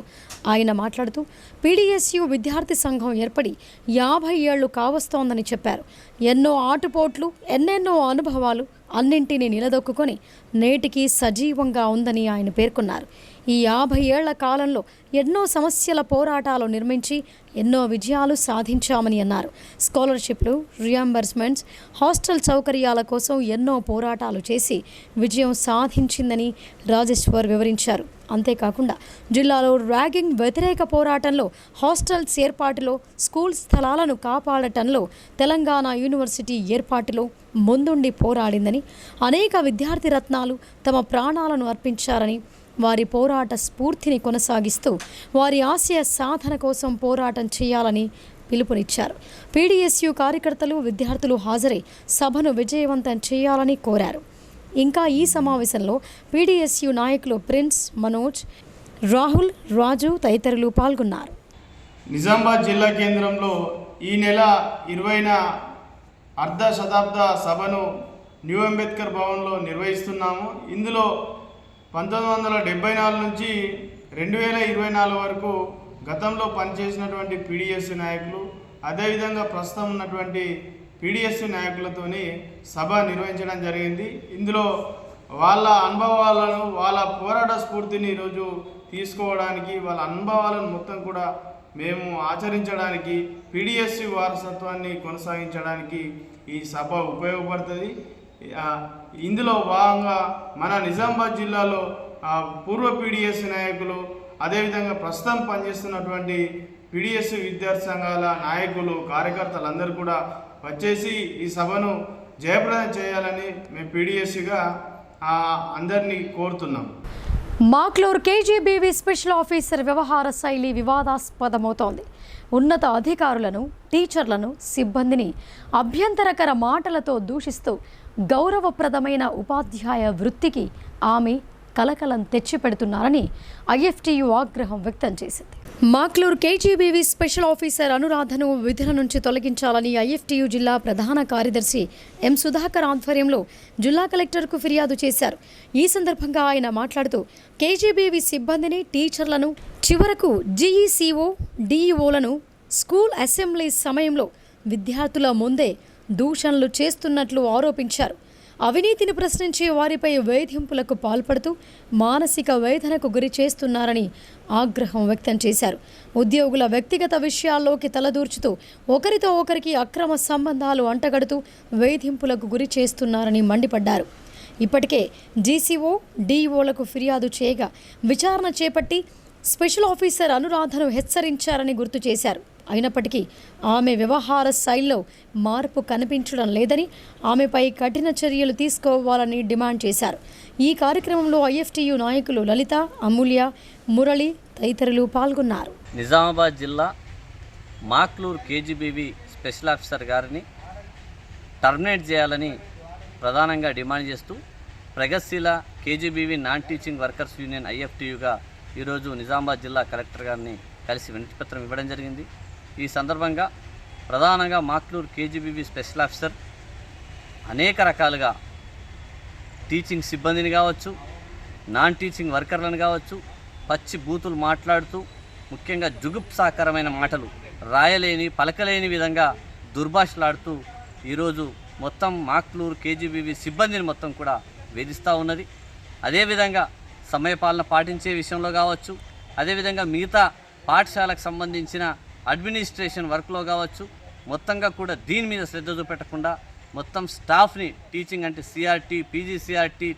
A: ఆయన మాట్లాడుతూ పీడీఎస్యు విద్యార్థి సంఘం ఏర్పడి 50 ఏళ్లు కావస్తోందని చెప్పారు. ఎన్నో ఆటుపోట్లు, ఎన్నెన్నో అనుభవాలు అన్నింటినీ నిలదొక్కుని నేటికి సజీవంగా ఉందని ఆయన పేర్కొన్నారు. ఈ 50 ఏళ్ల కాలంలో ఎన్నో సమస్యల పోరాటాలు నిర్మించి ఎన్నో విజయాలు సాధించామని అన్నారు. స్కాలర్షిప్లు, రియంబర్స్మెంట్స్, హాస్టల్ సౌకర్యాల కోసం ఎన్నో పోరాటాలు చేసి విజయం సాధించిందని రాజేశ్వర్ వివరించారు. అంతేకాకుండా జిల్లాలో ర్యాగింగ్ వ్యతిరేక పోరాటంలో, హాస్టల్స్ ఏర్పాటులో, స్కూల్ స్థలాలను కాపాడటంలో, తెలంగాణ యూనివర్సిటీ ఏర్పాటులో ముందుండి పోరాడిందని, అనేక విద్యార్థి రత్నాలు తమ ప్రాణాలను అర్పించారని, వారి పోరాట స్ఫూర్తిని కొనసాగిస్తూ వారి ఆశయ సాధన కోసం పోరాటం చేయాలని పిలుపునిచ్చారు. పీడీఎస్యు కార్యకర్తలు, విద్యార్థులు హాజరై సభను విజయవంతం చేయాలని కోరారు. ఇంకా ఈ సమావేశంలో పీడీఎస్యు నాయకులు ప్రిన్స్, మనోజ్, రాహుల్, రాజు తదితరులు పాల్గొన్నారు.
F: నిజామాబాద్ జిల్లా కేంద్రంలో ఈ నెల 20న అర్ధ శతాబ్ద సభను న్యూ అంబేద్కర్ భవన్లో నిర్వహిస్తున్నాము. ఇందులో 1974 నుంచి 2024 వరకు గతంలో పనిచేసినటువంటి పీడిఎస్సీ నాయకులు, అదేవిధంగా ప్రస్తుతం ఉన్నటువంటి పీడిఎస్సీ నాయకులతోని సభ నిర్వహించడం జరిగింది. ఇందులో వాళ్ళ అనుభవాలను, వాళ్ళ పోరాట స్ఫూర్తిని ఈరోజు తీసుకోవడానికి, వాళ్ళ అనుభవాలను మొత్తం కూడా మేము ఆచరించడానికి, పీడిఎస్సీ వారసత్వాన్ని కొనసాగించడానికి ఈ సభ ఉపయోగపడుతుంది. ఇందులో భాగంగా మన నిజామాబాద్ జిల్లాలో పూర్వ పీడిఎస్సీ నాయకులు, అదేవిధంగా ప్రస్తుతం పనిచేస్తున్నటువంటి పీడిఎస్సీ విద్యార్థి సంఘాల నాయకులు, కార్యకర్తలందరూ కూడా వచ్చేసి ఈ సభను జయప్రదం చేయాలని మేము పీడిఎస్సీగా అందరినీ కోరుతున్నాం.
A: మాక్లూర్ కేజీబీవీ స్పెషల్ ఆఫీసర్ వ్యవహార శైలి వివాదాస్పదమవుతోంది. ఉన్నత అధికారులను, టీచర్లను, సిబ్బందిని అభ్యంతరకర మాటలతో దూషిస్తూ గౌరవప్రదమైన ఉపాధ్యాయ వృత్తికి ఆమె కలకలం తెచ్చిపెడుతున్నారని ఐఎఫ్టీయూ ఆగ్రహం వ్యక్తం చేసింది. మాక్లూర్ కేజీబీవీ స్పెషల్ ఆఫీసర్ అనురాధను విధుల నుంచి తొలగించాలని ఐఎఫ్టీయూ జిల్లా ప్రధాన కార్యదర్శి ఎం సుధాకర్ ఆధ్వర్యంలో జిల్లా కలెక్టర్కు ఫిర్యాదు చేశారు. ఈ సందర్భంగా ఆయన మాట్లాడుతూ కేజీబీవీ సిబ్బందిని, టీచర్లను, చివరకు జీఈసీఓ, డీఈఓలను స్కూల్ అసెంబ్లీ సమయంలో విద్యార్థుల ముందే దూషణలు చేస్తున్నట్లు ఆరోపించారు. అవినీతిని ప్రశ్నించే వారిపై వేధింపులకు పాల్పడుతూ మానసిక వేదనకు గురి చేస్తున్నారని ఆగ్రహం వ్యక్తం చేశారు. ఉద్యోగుల వ్యక్తిగత విషయాల్లోకి తలదూర్చుతూ ఒకరితో ఒకరికి అక్రమ సంబంధాలు అంటగడుతూ వేధింపులకు గురి చేస్తున్నారని మండిపడ్డారు. ఇప్పటికే జీసీఓ, డీఈఓలకు ఫిర్యాదు చేయగా విచారణ చేపట్టి స్పెషల్ ఆఫీసర్ అనురాధను హెచ్చరించారని గుర్తు చేశారు. అయినప్పటికీ ఆమె వ్యవహార శైలిలో మార్పు కనిపించడం లేదని, ఆమెపై కఠిన చర్యలు తీసుకోవాలని డిమాండ్ చేశారు. ఈ కార్యక్రమంలో ఐఎఫ్టీయూ నాయకులు లలిత, అమూల్య, మురళి తదితరులు పాల్గొన్నారు.
G: నిజామాబాద్ జిల్లా మాక్లూర్ కేజీబీవీ స్పెషల్ ఆఫీసర్ గారిని టర్మినేట్ చేయాలని ప్రధానంగా డిమాండ్ చేస్తూ ప్రగతిశీల KGBV non teaching workers union ఐఎఫ్టీయూగా ఈరోజు నిజామాబాద్ జిల్లా కలెక్టర్ గారిని కలిసి వినతిపత్రం ఇవ్వడం జరిగింది. ఈ సందర్భంగా ప్రధానంగా మాక్లూర్ కేజీబీవీ స్పెషల్ ఆఫీసర్ అనేక రకాలుగా టీచింగ్ సిబ్బందిని కావచ్చు, నాన్ టీచింగ్ వర్కర్లను కావచ్చు, పచ్చి బూతులు మాట్లాడుతూ ముఖ్యంగా జుగుప్సాకరమైన మాటలు రాయలేని, పలకలేని విధంగా దుర్భాషలాడుతూ ఈరోజు మొత్తం మాక్లూర్ కేజీబీవీ సిబ్బందిని మొత్తం కూడా వేధిస్తూ ఉన్నది. అదేవిధంగా సమయపాలన పాటించే విషయంలో కావచ్చు, అదేవిధంగా మిగతా పాఠశాలకు సంబంధించిన అడ్మినిస్ట్రేషన్ వర్క్లో కావచ్చు, మొత్తంగా కూడా దీని మీద శ్రద్ధ చూపెట్టకుండా మొత్తం స్టాఫ్ని టీచింగ్ అంటే సిఆర్టీ, పీజీసీఆర్టీ,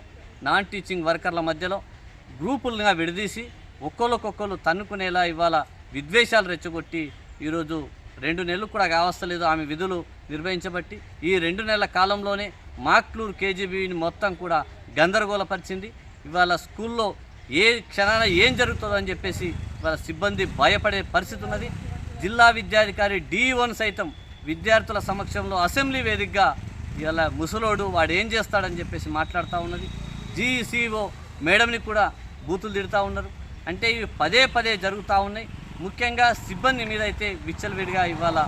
G: నాన్ టీచింగ్ వర్కర్ల మధ్యలో గ్రూపులుగా విడదీసి ఒక్కొక్కరు తన్నుకునేలా ఇవాళ విద్వేషాలు రెచ్చగొట్టి ఈరోజు 2 నెలలు కూడా కావస్తలేదు ఆమె విధులు నిర్వహించబట్టి. ఈ 2 నెలల కాలంలోనే మాక్లూర్ కేజీబీని మొత్తం కూడా గందరగోళపరిచింది. ఇవాళ స్కూల్లో ఏ క్షణాన ఏం జరుగుతుందో అని చెప్పేసి ఇవాళ సిబ్బంది భయపడే పరిస్థితి ఉన్నది. జిల్లా విద్యాధికారి డీఈఓను సైతం విద్యార్థుల సమక్షంలో అసెంబ్లీ వేదికగా ఇవాళ ముసలోడు వాడు ఏం చేస్తాడని చెప్పేసి మాట్లాడుతూ ఉన్నది. జీఈసీఓ మేడంని కూడా బూతులు తిడుతూ ఉన్నారు. అంటే ఇవి పదే జరుగుతూ ఉన్నాయి. ముఖ్యంగా సిబ్బంది మీద అయితే విచ్చలవిడిగా ఇవాళ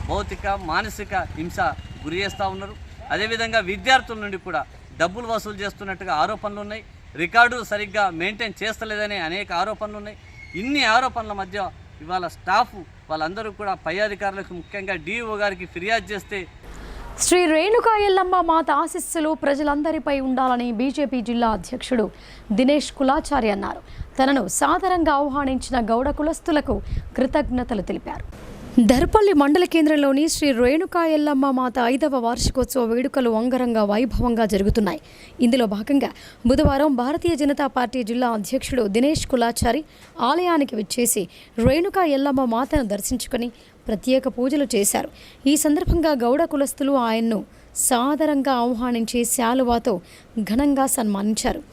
G: భౌతిక, మానసిక హింస గురి చేస్తూ ఉన్నారు. అదేవిధంగా విద్యార్థుల నుండి కూడా డబ్బులు వసూలు చేస్తున్నట్టుగా ఆరోపణలు ఉన్నాయి. రికార్డులు సరిగ్గా మెయింటైన్ చేస్తలేదనే అనేక ఆరోపణలు ఉన్నాయి. ఇన్ని ఆరోపణల మధ్య ఇవాళ స్టాఫ్ వాళ్ళందరూ కూడా పై అధికారులకు, ముఖ్యంగా డీఓ గారికి ఫిర్యాదు చేస్తే
A: శ్రీ రేణుకా ఎల్లమ్మ మాత ఆశీస్సులు ప్రజలందరిపై ఉండాలని బీజేపీ జిల్లా అధ్యక్షుడు దినేష్ కులాచారి అన్నారు. తనను సాదరంగా ఆహ్వానించిన గౌడ కులస్తులకు కృతజ్ఞతలు తెలిపారు. దర్పల్లి మండల కేంద్రంలోని శ్రీ రేణుకా ఎల్లమ్మ మాత 5వ వార్షికోత్సవ వేడుకలు అంగరంగ వైభవంగా జరుగుతున్నాయి. ఇందులో భాగంగా బుధవారం భారతీయ జనతా పార్టీ జిల్లా అధ్యక్షుడు దినేష్ కులాచారి ఆలయానికి విచ్చేసి రేణుకా ఎల్లమ్మ మాతను దర్శించుకొని ప్రత్యేక పూజలు చేశారు. ఈ సందర్భంగా గౌడ కులస్తులు ఆయన్ను సాదరంగా ఆహ్వానించి శాలువాతో ఘనంగా సన్మానించారు.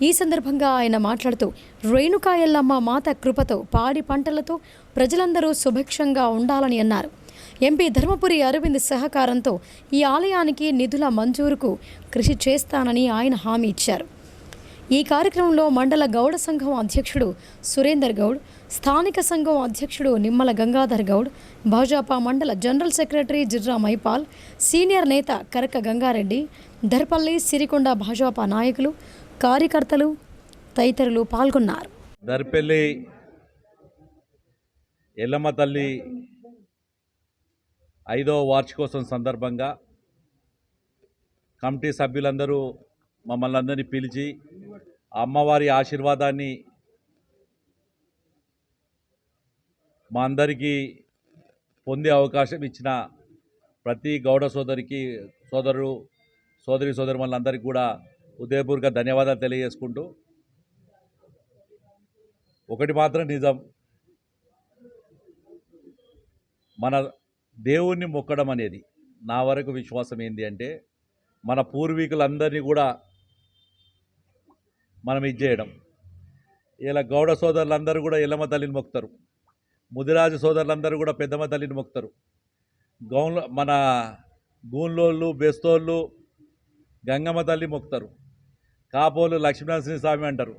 A: ఈ సందర్భంగా ఆయన మాట్లాడుతూ రేణుకా ఎల్లమ్మ మాత కృపతో పాడి పంటలతో ప్రజలందరూ సుభిక్షంగా ఉండాలని అన్నారు. ఎంపీ ధర్మపురి అరవింద్ సహకారంతో ఈ ఆలయానికి నిధుల మంజూరుకు కృషి చేస్తానని ఆయన హామీ ఇచ్చారు. ఈ కార్యక్రమంలో మండల గౌడ సంఘం అధ్యక్షుడు సురేందర్ గౌడ్, స్థానిక సంఘం అధ్యక్షుడు నిమ్మల గంగాధర్ గౌడ్, భాజపా మండల general secretary Jirra Mypal, senior నేత కరక గంగారెడ్డి, దర్పల్లి సిరికొండ భాజపా నాయకులు, కార్యకర్తలు తదితరులు పాల్గొన్నారు.
H: దర్పల్లి ఎల్లమ్మ తల్లి 5వ వార్షికోత్సవం సందర్భంగా కమిటీ సభ్యులందరూ మమ్మల్ని అందరినీ పిలిచి అమ్మవారి ఆశీర్వాదాన్ని మా అందరికీ పొందే అవకాశం ఇచ్చిన ప్రతి గౌడ సోదరులందరికీ కూడా హృదయపూర్వక ధన్యవాదాలు తెలియజేసుకుంటూ, ఒకటి మాత్రం నిజం, మన దేవుణ్ణి మొక్కడం అనేది నా వరకు విశ్వాసం ఏంటి అంటే మన పూర్వీకులందరినీ కూడా మనం ఇచ్చేయడం. ఇలా గౌడ సోదరులందరూ కూడా ఎల్లమ్మ తల్లిని మొక్కుతారు, ముదిరాజు సోదరులందరూ కూడా పెద్దమ్మ తల్లిని మొక్కుతారు, మన గూన్లోళ్ళు బెస్తోళ్ళు గంగమ్మ తల్లి మొక్కుతారు, కాపోలు లక్ష్మీనరసింహ స్వామి అంటారు,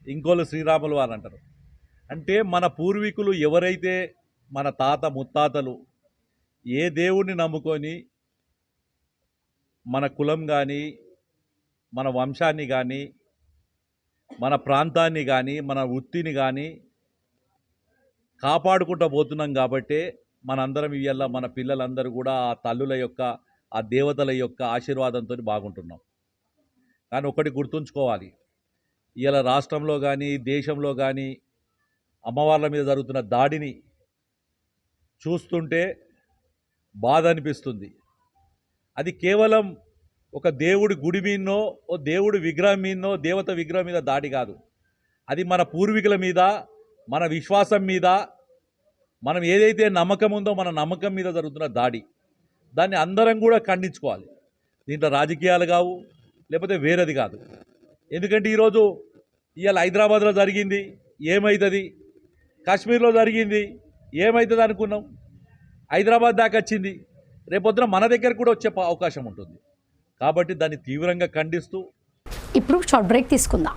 H: ఇంకోళ్ళు శ్రీరాములు వారు అంటారు. అంటే మన పూర్వీకులు ఎవరైతే మన తాత ముత్తాతలు ఏ దేవుణ్ణి నమ్ముకొని మన కులం కానీ మన వంశాన్ని కానీ మన ప్రాంతాన్ని కానీ మన వృత్తిని కానీ కాపాడుకుంటూ పోతున్నాం. కాబట్టే మనందరం ఇవాళ మన పిల్లలందరూ కూడా ఆ తల్లుల యొక్క ఆ దేవతల యొక్క ఆశీర్వాదంతో బాగుంటున్నాం. కానీ ఒకటి గుర్తుంచుకోవాలి, ఇవాళ రాష్ట్రంలో కానీ దేశంలో కానీ అమ్మవార్ల మీద జరుగుతున్న దాడిని చూస్తుంటే బాధ అనిపిస్తుంది. అది కేవలం ఒక దేవుడి గుడి మీదనో ఓ దేవుడి విగ్రహం మీదనో దేవత విగ్రహం మీద దాడి కాదు. అది మన పూర్వీకుల మీద, మన విశ్వాసం మీద, మనం ఏదైతే నమ్మకం ఉందో మన నమ్మకం మీద జరుగుతున్న దాడి. దాన్ని అందరం కూడా ఖండించుకోవాలి. దీంట్లో రాజకీయాలు కావు, లేకపోతే వేరేది కాదు. ఎందుకంటే ఈరోజు ఇవాళ హైదరాబాద్లో జరిగింది ఏమవుతుంది, కాశ్మీర్లో జరిగింది ఏమవుతుంది అనుకున్నాం, హైదరాబాద్ దాకా వచ్చింది, రేపొద్దున మన దగ్గర కూడా వచ్చే అవకాశం ఉంటుంది. కాబట్టి దాన్ని తీవ్రంగా ఖండిస్తూ
A: ఇప్పుడు షార్ట్ బ్రేక్ తీసుకుందాం.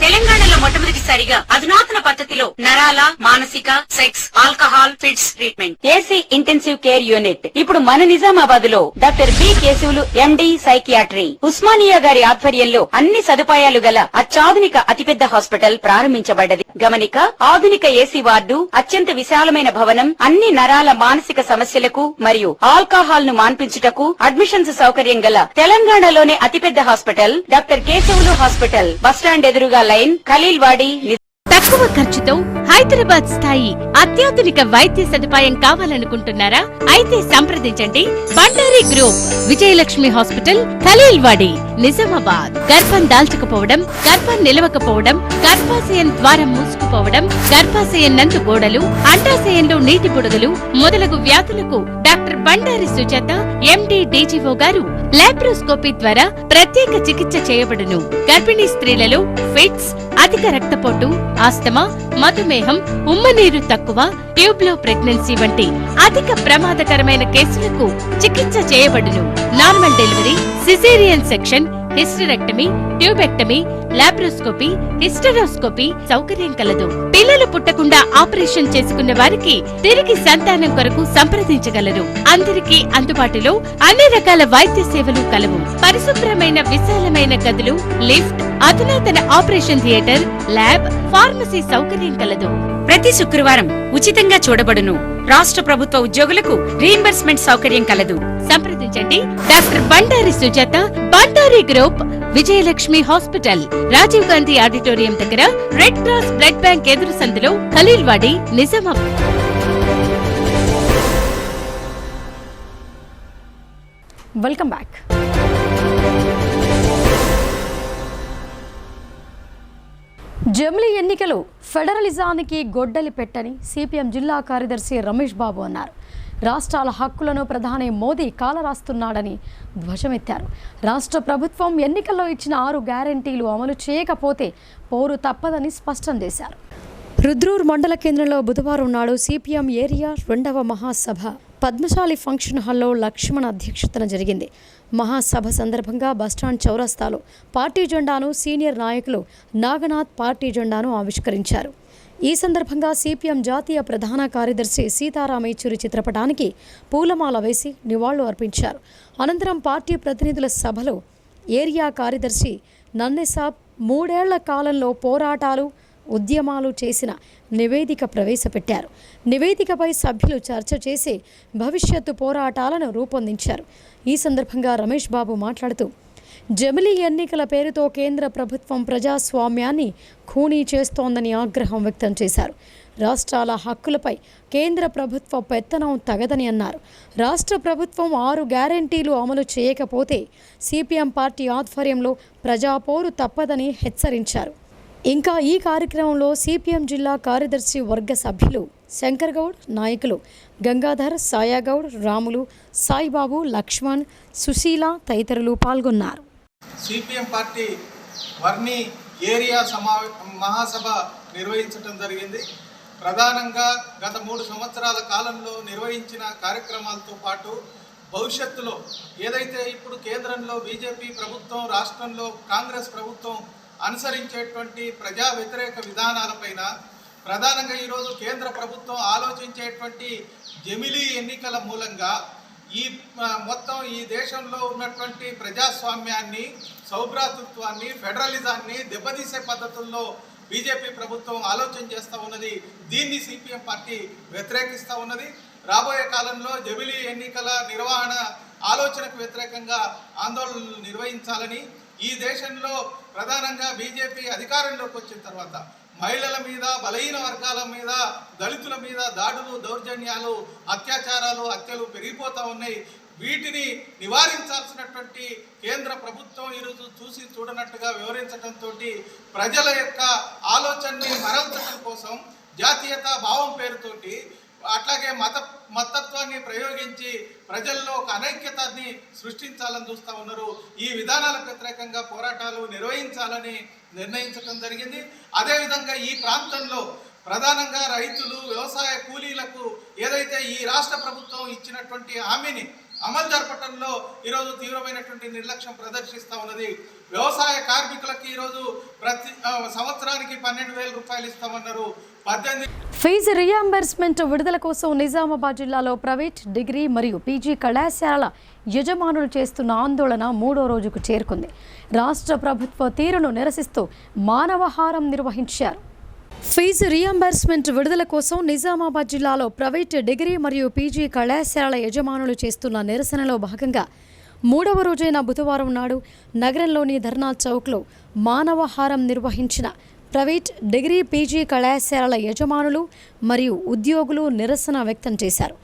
I: తెలంగాణలో మొట్టమొదటిసారిగా అధునాతన పద్ధతిలో నరాల, మానసిక, sex, alcohol, fits treatment, AC intensive care unit ఇప్పుడు మన నిజామాబాద్ లో doctor B Keshavulu MD psychiatry, Osmania గారి ఆధ్వర్యంలో అన్ని సదుపాయాలు గల అత్యాధునిక అతిపెద్ద హాస్పిటల్ ప్రారంభించబడ్డది. గమనిక, ఆధునిక ఏసీ వార్డు, అత్యంత విశాలమైన భవనం, అన్ని నరాల మానసిక సమస్యలకు మరియు ఆల్కహాల్ ను మాన్పించుటకు అడ్మిషన్స్ సౌకర్యం గల తెలంగాణలోనే అతిపెద్ద hospital doctor Keshavulu hospital, bus stand ఎదురుగా లైన్, ఖలీల్వాడి.
J: తక్కువ ఖర్చుతో హైదరాబాద్ స్థాయి అత్యాధునిక వైద్య సదుపాయం కావాలనుకుంటున్నారా? అయితే సంప్రదించండి బండారి గ్రూప్, విజయలక్ష్మి హాస్పిటల్, ఖలీల్వాడి, నిజామాబాద్. గర్భం దాల్చకపోవడం, గర్భం నిలవకపోవడం, గర్భాశయం ద్వారం మూసుకుపోవడం, గర్భాశయం నందు గోడలు, అండాశయంలో నీటి బుడగలు మొదలగు వ్యాధులకు డాక్టర్ బండారి సుజాత ఎండి డీజీఓ గారు లాప్రోస్కోపీ ద్వారా ప్రత్యేక చికిత్స చేయబడును. గర్భిణీ స్త్రీలలో ఫిట్స్, అధిక రక్తపోటు, ఆస్తమా, మధుమేహం, ఉమ్మనీరు తక్కువ, ట్యూబ్లో ప్రెగ్నెన్సీ వంటి అధిక ప్రమాదకరమైన కేసులకు చికిత్స చేయబడును. Normal delivery, caesarean section, hysterectomy, tubectomy, laparoscopy, hysteroscopy సౌకర్యం కలదు. పిల్లలు పుట్టకుండా ఆపరేషన్ చేసుకున్న వారికి తిరిగి సంతానం కొరకు సంప్రదించగలరు. అందరికీ అందుబాటులో అన్ని రకాల వైద్య సేవలు కలవు. పరిశుభ్రమైన విశాలమైన గదులు, లిఫ్ట్, అధునాతన ఆపరేషన్ థియేటర్, ల్యాబ్, ఫార్మసీ సౌకర్యం కలదు.
I: ప్రతి శుక్రవారం ఉచితంగా చూడబడును. రాష్ట్ర ప్రభుత్వ ఉద్యోగులకు రీయింబర్స్మెంట్ సౌకర్యం కలదు.
J: సంప్రదించండి doctor Bandari Sujatha, Bandari group, Vijayalakshmi hospital, Rajiv Gandhi auditorium దగ్గర, రెడ్ క్రాస్ బ్లడ్ బ్యాంక్ ఎదురు సందులో, ఖలీల్వాడి, నిజామాబాద్.
A: Welcome back. జమిలీ ఎన్నికలు ఫెడరలిజానికి గొడ్డలి పెట్టని సిపిఎం జిల్లా కార్యదర్శి రమేష్ బాబు అన్నారు. రాష్ట్రాల హక్కులను ప్రధాని మోదీ కాలరాస్తున్నాడని ధ్వజమెత్తారు. రాష్ట్ర ప్రభుత్వం ఎన్నికల్లో ఇచ్చిన 6 గ్యారెంటీలు అమలు చేయకపోతే పోరు తప్పదని స్పష్టం చేశారు. రుద్రూర్ మండల కేంద్రంలో బుధవారం నాడు సిపిఎం ఏరియా 2వ మహాసభ పద్మశాలి ఫంక్షన్ హాల్లో లక్ష్మణ్ అధ్యక్షతన జరిగింది. మహాసభ సందర్భంగా బస్టాండ్ చౌరస్తాలో పార్టీ జెండాను సీనియర్ నాయకులు నాగనాథ్ పార్టీ జెండాను ఆవిష్కరించారు. ఈ సందర్భంగా సిపిఎం జాతీయ ప్రధాన కార్యదర్శి సీతారాం యేచూరి చిత్రపటానికి పూలమాల వేసి నివాళులు అర్పించారు. అనంతరం పార్టీ ప్రతినిధుల సభలో ఏరియా కార్యదర్శి నన్నెసాబ్ 3 ఏళ్ల కాలంలో పోరాటాలు ఉద్యమాలు చేసిన నివేదిక ప్రవేశపెట్టారు. నివేదికపై సభ్యులు చర్చ చేసి భవిష్యత్తు పోరాటాలను రూపొందించారు. ఈ సందర్భంగా రమేష్ బాబు మాట్లాడుతూ జమిలీ ఎన్నికల పేరుతో కేంద్ర ప్రభుత్వం ప్రజాస్వామ్యాన్ని ఖూనీ చేస్తోందని ఆగ్రహం వ్యక్తం చేశారు. రాష్ట్రాల హక్కులపై కేంద్ర ప్రభుత్వ పెత్తనం తగదని అన్నారు. రాష్ట్ర ప్రభుత్వం 6 గ్యారెంటీలు అమలు చేయకపోతే సిపిఎం పార్టీ ఆధ్వర్యంలో ప్రజాపోరు తప్పదని హెచ్చరించారు. ఇంకా ఈ కార్యక్రమంలో సిపిఎం జిల్లా కార్యదర్శి వర్గ సభ్యులు శంకర్ గౌడ్, నాయకులు గంగాధర్, సాయాగౌడ్, రాములు, సాయిబాబు, లక్ష్మణ్, సుశీల తదితరులు పాల్గొన్నారు.
F: సిపిఎం పార్టీ వర్ణి ఏరియా మహాసభ నిర్వహించడం జరిగింది. ప్రధానంగా గత 3 సంవత్సరాల కాలంలో నిర్వహించిన కార్యక్రమాలతో పాటు భవిష్యత్తులో ఏదైతే ఇప్పుడు కేంద్రంలో బీజేపీ ప్రభుత్వం, రాష్ట్రంలో కాంగ్రెస్ ప్రభుత్వం అనుసరించేటువంటి ప్రజా వ్యతిరేక విధానాలపైన ప్రధానంగా ఈరోజు కేంద్ర ప్రభుత్వం ఆలోచించేటువంటి జమిలీ ఎన్నికల మూలంగా మొత్తం ఈ దేశంలో ఉన్నటువంటి ప్రజాస్వామ్యాన్ని, సౌభ్రాతృత్వాన్ని, ఫెడరలిజాన్ని దెబ్బతీసే పద్ధతుల్లో బీజేపీ ప్రభుత్వం ఆలోచన చేస్తూ ఉన్నది. దీన్ని సిపిఎం పార్టీ వ్యతిరేకిస్తూ ఉన్నది. రాబోయే కాలంలో జమిలీ ఎన్నికల నిర్వహణ ఆలోచనకు వ్యతిరేకంగా ఆందోళనలు నిర్వహించాలని, ఈ దేశంలో ప్రధానంగా బీజేపీ అధికారంలోకి వచ్చిన తర్వాత మహిళల మీద, బలహీన వర్గాల మీద, దళితుల మీద దాడులు, దౌర్జన్యాలు, అత్యాచారాలు, హత్యలు పెరిగిపోతూ ఉన్నాయి. వీటిని నివారించాల్సినటువంటి కేంద్ర ప్రభుత్వం ఈరోజు చూసి చూడనట్టుగా వివరించడంతో ప్రజల యొక్క ఆలోచనని మరల్చడం కోసం జాతీయతా భావం పేరుతోటి అట్లాగే మతత్వాన్ని ప్రయోగించి ప్రజల్లో ఒక అనైక్యతని సృష్టించాలని చూస్తూ ఉన్నారు. ఈ విధానాలకు వ్యతిరేకంగా పోరాటాలు నిర్వహించాలని నిర్ణయించడం జరిగింది. అదేవిధంగా ఈ ప్రాంతంలో ప్రధానంగా రైతులు, వ్యవసాయ కూలీలకు ఏదైతే ఈ రాష్ట్ర ప్రభుత్వం ఇచ్చినటువంటి హామీని అమలు జరపడంలో ఈరోజు తీవ్రమైనటువంటి నిర్లక్ష్యం ప్రదర్శిస్తూ ఉన్నది. వ్యవసాయ కార్మికులకు ఈరోజు ప్రతి సంవత్సరానికి 12,000 రూపాయలు ఇస్తామన్నారు. 18
A: ఫీజు రియంబర్స్మెంట్ విడుదల కోసం నిజామాబాద్ జిల్లాలో ప్రైవేట్ డిగ్రీ మరియు పీజీ కళాశాలల యజమానులు చేస్తున్న ఆందోళన 3వ రోజుకు చేరుకుంది. రాష్ట్ర ప్రభుత్వ తీరును నిరసిస్తూ మానవహారం నిర్వహించారు. ఫీజు రియంబర్స్మెంట్ విడుదల కోసం నిజామాబాద్ జిల్లాలో ప్రైవేట్ డిగ్రీ మరియు పీజీ కళాశాలల యజమానులు చేస్తున్న నిరసనలో భాగంగా 3వ రోజైన బుధవారం నాడు నగరంలోని ధర్నా చౌక్లో మానవహారం నిర్వహించిన ప్రైవేట్ డిగ్రీ పీజీ కళాశాలల యజమానులు మరియు ఉద్యోగులు నిరసన వ్యక్తం చేశారు.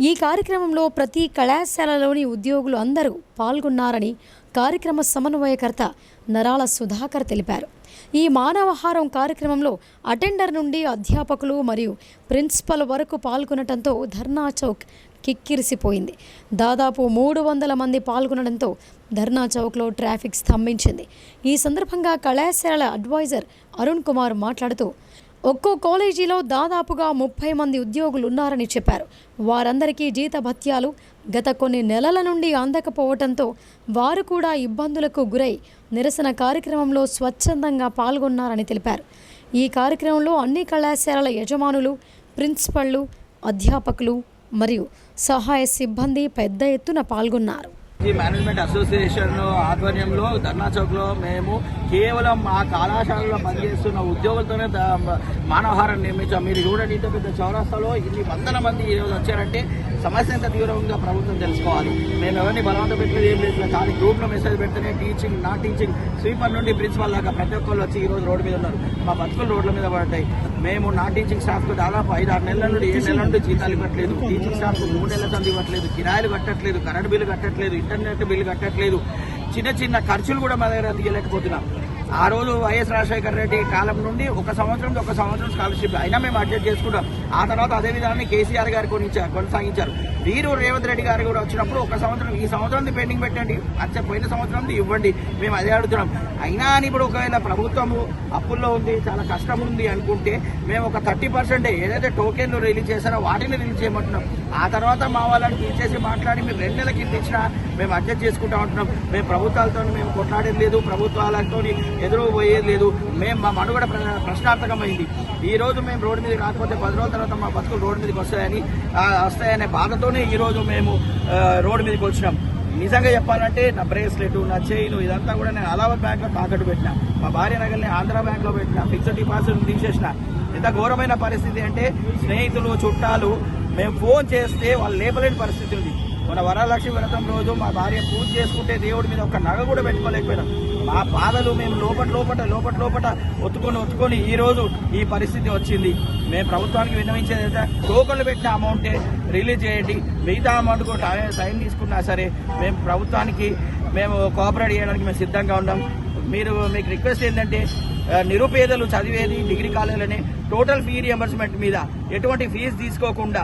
A: ఈ కార్యక్రమంలో ప్రతి కళాశాలలోని ఉద్యోగులు అందరూ పాల్గొన్నారని కార్యక్రమ సమన్వయకర్త నరాల సుధాకర్ తెలిపారు. ఈ మానవహారం కార్యక్రమంలో అటెండర్ నుండి అధ్యాపకులు మరియు ప్రిన్సిపల్ వరకు పాల్గొనడంతో ధర్నా చౌక్ కిక్కిరిసిపోయింది. దాదాపు 300 మంది పాల్గొనడంతో ధర్నా చౌక్లో ట్రాఫిక్ స్తంభించింది. ఈ సందర్భంగా కళాశాల అడ్వైజర్ అరుణ్ కుమార్ మాట్లాడుతూ ఒక్కో కాలేజీలో దాదాపుగా 30 మంది ఉద్యోగులు ఉన్నారని చెప్పారు. వారందరికీ జీతభత్యాలు గత కొన్ని నెలల నుండి అందకపోవడంతో వారు కూడా ఇబ్బందులకు గురై నిరసన కార్యక్రమంలో స్వచ్ఛందంగా పాల్గొన్నారని తెలిపారు. ఈ కార్యక్రమంలో అన్ని కళాశాలల యజమానులు, ప్రిన్సిపళ్లు, అధ్యాపకులు మరియు సహాయ సిబ్బంది పెద్ద ఎత్తున పాల్గొన్నారు.
K: మేనేజ్మెంట్ అసోసియేషన్ ఆధ్వర్యంలో ధర్నా చౌక్లో మేము కేవలం మా కళాశాలలో పనిచేస్తున్న ఉద్యోగులతోనే మానవహారం నిర్మించాం. మీరు చూడండి, ఇంత పెద్ద చౌరస్తాలో ఇన్ని 100 మంది ఈరోజు వచ్చారంటే సమస్య ఎంత తీవ్రంగా ప్రభుత్వం తెలుసుకోవాలి. మేము ఎవరిని బలవంతం పెట్టలేదు, ఏం లేదు. కానీ గ్రూప్లో మెసేజ్ పెడితేనే టీచింగ్, నాన్ టీచింగ్, స్వీపర్ నుండి ప్రిన్సిపల్ దాకా ప్రతి ఒక్కళ్ళు వచ్చి ఈరోజు రోడ్డు మీద ఉన్నారు. మా బతుకులు రోడ్ల మీద పడ్డాయి. మేము నాన్ టీచింగ్ స్టాఫ్కు దాదాపు 5-6 నెలల నుండి 7 నెలల నుండి జీతాలు ఇవ్వట్లేదు. టీచింగ్ స్టాఫ్కు 3 నెలల సంది ఇవ్వట్లేదు. కిరాయిలు కట్టట్లేదు, కరెంట్ బిల్లు కట్టట్లేదు, ఇంటర్నెట్ బిల్లు కట్టట్లేదు. చిన్న చిన్న ఖర్చులు కూడా మా దగ్గర తీయలేకపోతున్నాం. ఆ రోజు వైఎస్ రాజశేఖర రెడ్డి కాలం నుండి 1 సంవత్సరం స్కాలర్షిప్ అయినా మేము అడ్జస్ట్ చేసుకుంటాం. ఆ తర్వాత అదే విధానాన్ని కేసీఆర్ గారు కొనసాగించారు. వీరు రేవంత్ రెడ్డి గారు కూడా వచ్చినప్పుడు ఒక సంవత్సరం ఈ సంవత్సరం పెండింగ్ పెట్టండి, పోయిన సంవత్సరం ఇవ్వండి, మేము అదే అడుగుతున్నాం. అయినా అని ఇప్పుడు ఒకవేళ ప్రభుత్వము అప్పుల్లో ఉంది, చాలా కష్టం ఉంది అనుకుంటే మేము ఒక 30% ఏదైతే టోకెన్లు రిలీజ్ చేశారో వాటిని రిలీజ్ చేయమంటున్నాం. ఆ తర్వాత మా వాళ్ళని పిలిచేసి మాట్లాడి మీరు 2 నెలల కింద ఇచ్చినా మేము అడ్జస్ట్ చేసుకుంటా ఉంటున్నాం. మేము ప్రభుత్వాలతో మేము కొట్లాడేది లేదు, ప్రభుత్వాలతో ఎదురు పోయేది లేదు. మేము మా మనుగడ ప్రశ్నార్థకమైంది. ఈ రోజు మేము రోడ్డు మీద కాకపోతే 10 రోజుల తర్వాత మా బతుకులు రోడ్డు మీదకి వస్తాయనే బాధతోనే ఈరోజు మేము రోడ్డు మీదకి వచ్చినాం. నిజంగా చెప్పాలంటే నా బ్రేస్లెట్, నా చైన్ ఇదంతా కూడా నేను అలహాబాద్ బ్యాంక్లో తాకట్టు పెట్టిన, మా భార్య నగల్ని ఆంధ్ర బ్యాంక్లో పెట్టిన, ఫిక్స్డ్ డిపాజిట్ తీసేసిన. ఎంత ఘోరమైన పరిస్థితి అంటే స్నేహితులు చుట్టాలు మేము ఫోన్ చేస్తే వాళ్ళు లేపలేని పరిస్థితి ఉంది. మన వరలక్ష్మి వ్రతం రోజు మా భార్య పూజ చేసుకుంటే దేవుడి మీద ఒక నగ కూడా పెట్టుకోలేకపోయినాం. మా బాధలు మేము లోపట ఒత్తుకొని ఈరోజు ఈ పరిస్థితి వచ్చింది. మేము ప్రభుత్వానికి విన్నవించేది అయితే టోకన్లు పెట్టిన అమౌంటే రిలీజ్ చేయండి, మిగతా అమౌంట్ కూడా టైం తీసుకున్నా సరే మేము ప్రభుత్వానికి మేము కోఆపరేట్ చేయడానికి మేము సిద్ధంగా ఉన్నాం. మీకు రిక్వెస్ట్ ఏంటంటే నిరుపేదలు చదివేది డిగ్రీ కాలేజీలోనే టోటల్ ఫీ రియంబర్స్మెంట్ మీద ఎటువంటి ఫీజు తీసుకోకుండా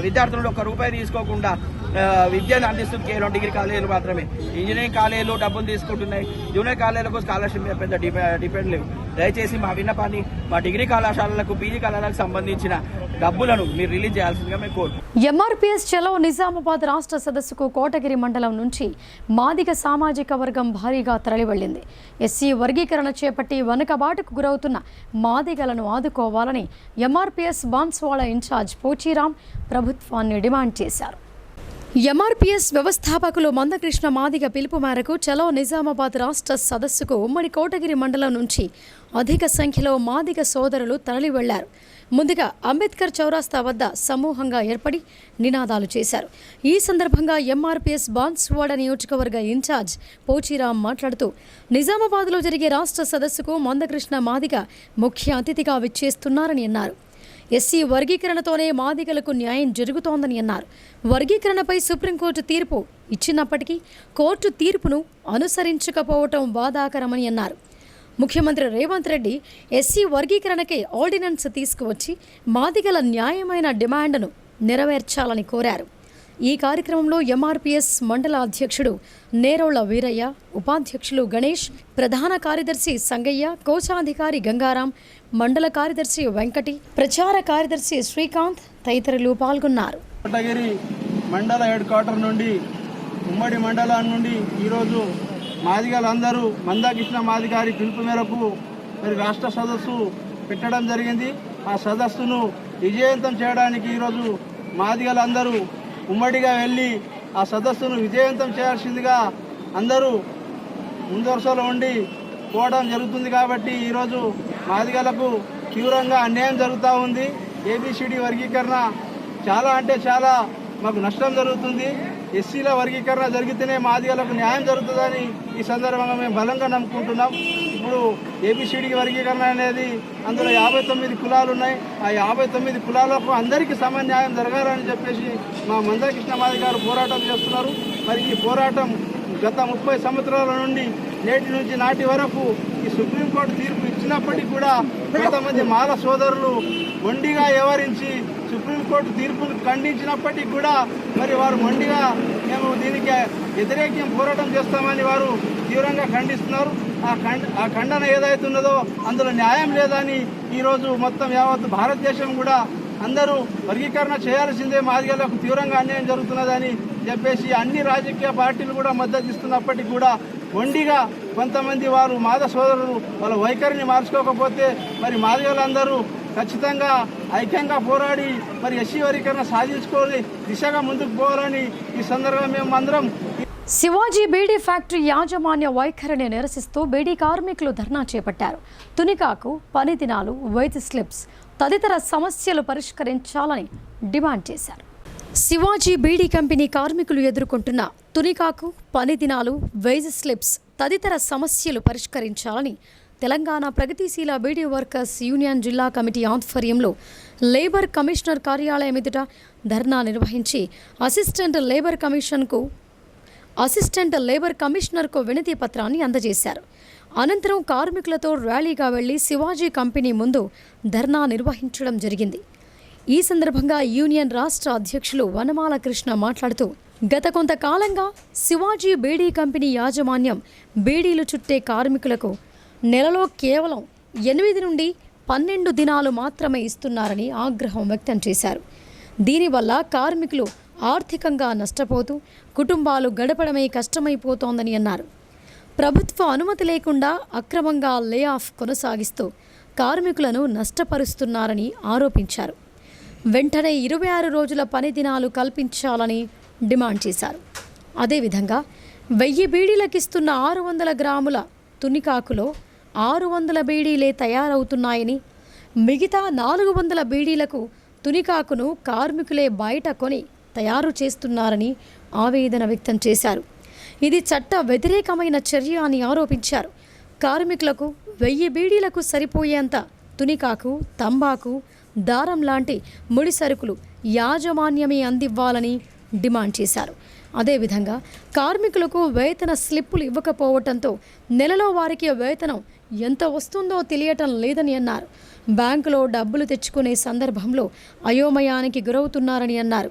K: విద్యార్థులు ₹1 తీసుకోకుండా విద్యను అందిస్తుంది కేవలం డిగ్రీ కాలేజీలు మాత్రమే. ఇంజనీరింగ్ కాలేజీలు డబ్బులు తీసుకుంటున్నాయి, జూనియర్ కాలేజీలకు స్కాలర్షిప్ మీద పెద్ద డిపెండ్ లేవు. దయచేసి మా విన్నపాన్ని మా డిగ్రీ కళాశాలలకు పీజీ కళాశాలకు సంబంధించిన డబ్బులను మీరు రిలీజ్ చేయాల్సిందిగా మేము కోరుతున్నాం.
A: ఎంఆర్పీఎస్ చలో నిజామాబాద్ రాష్ట్ర సదస్సుకు కోటగిరి మండలం నుంచి మాదిగ సామాజిక వర్గం భారీగా తరలివెళ్లింది. ఎస్సీ వర్గీకరణ చేపట్టి వెనుకబాటుకు గురవుతున్న మాదిగలను ఆదుకోవాలని ఎంఆర్పీఎస్ బాన్స్వాడ ఇన్ఛార్జ్ పోచీరాం ప్రభుత్వాన్ని డిమాండ్ చేశారు. ఎంఆర్పీఎస్ వ్యవస్థాపకులు మందకృష్ణ మాదిగ పిలుపు మేరకు చలో నిజామాబాద్ రాష్ట్ర సదస్సుకు ఉమ్మడి కోటగిరి మండలం నుంచి అధిక సంఖ్యలో మాదిగ సోదరులు తరలి వెళ్లారు. ముందుగా అంబేద్కర్ చౌరాస్తా వద్ద సమూహంగా ఏర్పడి నినాదాలు చేశారు. ఈ సందర్భంగా ఎంఆర్పీఎస్ బాన్స్వాడ నియోజకవర్గ ఇన్ఛార్జ్ పోచీరాం మాట్లాడుతూ నిజామాబాద్లో జరిగే రాష్ట్ర సదస్సుకు మందకృష్ణ మాదిగ ముఖ్య అతిథిగా విచ్చేస్తున్నారని అన్నారు. ఎస్సీ వర్గీకరణతోనే మాదిగలకు న్యాయం జరుగుతోందని అన్నారు. వర్గీకరణపై సుప్రీంకోర్టు తీర్పు ఇచ్చినప్పటికీ కోర్టు తీర్పును అనుసరించకపోవటం బాధాకరమని అన్నారు. ముఖ్యమంత్రి రేవంత్ రెడ్డి ఎస్సీ వర్గీకరణకి ఆర్డినెన్స్ తీసుకువచ్చి మాదిగల న్యాయమైన డిమాండ్ను నెరవేర్చాలని కోరారు. ఈ కార్యక్రమంలో ఎంఆర్పీఎస్ మండల అధ్యక్షుడు నేరోళ్ల వీరయ్య, ఉపాధ్యక్షులు గణేష్, ప్రధాన కార్యదర్శి సంగయ్య, కోశాధికారి గంగారాం, మండల కార్యదర్శి వెంకటి, ప్రచార కార్యదర్శి శ్రీకాంత్ తదితరులు పాల్గొన్నారు.
L: కోటగిరి మండల హెడ్ క్వార్టర్ నుండి ఉమ్మడి మండలం నుండి ఈరోజు మాదిగలందరూ మందకృష్ణ మాదిగారి పిలుపు మేరకు మరి రాష్ట్ర సదస్సు పెట్టడం జరిగింది. ఆ సదస్సును విజయవంతం చేయడానికి ఈరోజు మాదిగలందరూ ఉమ్మడిగా వెళ్ళి ఆ సదస్సును విజయవంతం చేయాల్సిందిగా అందరూ ముందరసలో ఉండి పోవడం జరుగుతుంది. కాబట్టి ఈరోజు మాదిగలకు తీవ్రంగా అన్యాయం జరుగుతూ ఉంది. ఏబిసిడి వర్గీకరణ చాలా అంటే చాలా మాకు నష్టం జరుగుతుంది. ఎస్సీల వర్గీకరణ జరిగితేనే మాదిగలకు న్యాయం జరుగుతుందని ఈ సందర్భంగా మేము బలంగా నమ్ముకుంటున్నాం. ఇప్పుడు ఏబిసిడి వర్గీకరణ అనేది అందులో 59 కులాలు ఉన్నాయి. ఆ 59 కులాలకు అందరికీ సమన్యాయం జరగాలని చెప్పేసి మా మందకృష్ణ మాదిగ గారు పోరాటం చేస్తున్నారు. మరి ఈ పోరాటం గత 30 సంవత్సరాల నుండి నేటి నుంచి నాటి వరకు ఈ సుప్రీంకోర్టు తీర్పు ఇచ్చినప్పటికీ కూడా కొంతమంది మాల సోదరులు మొండిగా వ్యవహరించి సుప్రీంకోర్టు తీర్పును ఖండించినప్పటికీ కూడా మరి వారు మొండిగా మేము దీనికి వ్యతిరేకం పోరాటం చేస్తామని వారు తీవ్రంగా ఖండిస్తున్నారు. ఆ ఖండన ఏదైతున్నదో అందులో న్యాయం లేదని ఈరోజు మొత్తం యావత్ భారతదేశం కూడా అందరూ వర్గీకరణ చేయాల్సిందే, మాదిగలకు తీవ్రంగా అన్యాయం జరుగుతున్నదని చెప్పేసి అన్ని రాజకీయ పార్టీలు కూడా మద్దతు ఇస్తున్నప్పటికీ కూడా మొండిగా కొంతమంది వారు మాద సోదరులు వాళ్ళ వైఖరిని మార్చుకోకపోతే మరి మాదిగలందరూ ఖచ్చితంగా ఐక్యంగా పోరాడి మరి ఎస్సీ వర్గీకరణ సాధించుకోవాలి దిశగా ముందుకు పోవాలని ఈ సందర్భంగా మేము అందరం.
A: శివాజీ బీడీ ఫ్యాక్టరీ యాజమాన్య వైఖరిని నిరసిస్తూ బీడీ కార్మికులు ధర్నా చేపట్టారు. తునికాకు పని దినాలు, వైట్ స్లిప్స్ తదితర సమస్యలు పరిష్కరించాలని డిమాండ్ చేశారు. శివాజీ బీడీ కంపెనీ కార్మికులు ఎదుర్కొంటున్న తునికాకు పని దినాలు, వేజ్ స్లిప్స్ తదితర సమస్యలు పరిష్కరించాలని తెలంగాణ ప్రగతిశీల బీడీ వర్కర్స్ యూనియన్ జిల్లా కమిటీ ఆధ్వర్యంలో లేబర్ కమిషనర్ కార్యాలయం ఎదుట ధర్నా నిర్వహించి అసిస్టెంట్ లేబర్ కమిషనర్కు వినతి పత్రాన్ని అందజేశారు. అనంతరం కార్మికులతో ర్యాలీగా వెళ్లి శివాజీ కంపెనీ ముందు ధర్నా నిర్వహించడం జరిగింది. ఈ సందర్భంగా యూనియన్ రాష్ట్ర అధ్యక్షులు వనమాల కృష్ణ మాట్లాడుతూ, గత కొంతకాలంగా శివాజీ బీడీ కంపెనీ యాజమాన్యం బీడీలు చుట్టే కార్మికులకు నెలలో కేవలం 8 నుండి 12 దినాలు మాత్రమే ఇస్తున్నారని ఆగ్రహం వ్యక్తం చేశారు. దీనివల్ల కార్మికులు ఆర్థికంగా నష్టపోతూ కుటుంబాలు గడపడమే కష్టమైపోతోందని అన్నారు. ప్రభుత్వ అనుమతి లేకుండా అక్రమంగా లే ఆఫ్ కొనసాగిస్తూ కార్మికులను నష్టపరుస్తున్నారని ఆరోపించారు. వెంటనే 26 రోజుల పని దినాలు కల్పించాలని డిమాండ్ చేశారు. అదేవిధంగా 1000 బీడీలకిస్తున్న 600 గ్రాముల తునికాకులో 600 బీడీలే తయారవుతున్నాయని, మిగతా 400 బీడీలకు తునికాకును కార్మికులే బయట కొని తయారు చేస్తున్నారని ఆవేదన వ్యక్తం చేశారు. ఇది చట్ట వ్యతిరేకమైన చర్య అని ఆరోపించారు. కార్మికులకు 1000 బీడీలకు సరిపోయేంత తునికాకు, తంబాకు, దారం లాంటి ముడి సరుకులు యాజమాన్యమే అందివ్వాలని డిమాండ్ చేశారు. అదేవిధంగా కార్మికులకు వేతన స్లిప్పులు ఇవ్వకపోవడంతో నెలలో వారికి వేతనం ఎంత వస్తుందో తెలియటం లేదని అన్నారు. బ్యాంకులో డబ్బులు తెచ్చుకునే సందర్భంలో అయోమయానికి గురవుతున్నారని అన్నారు.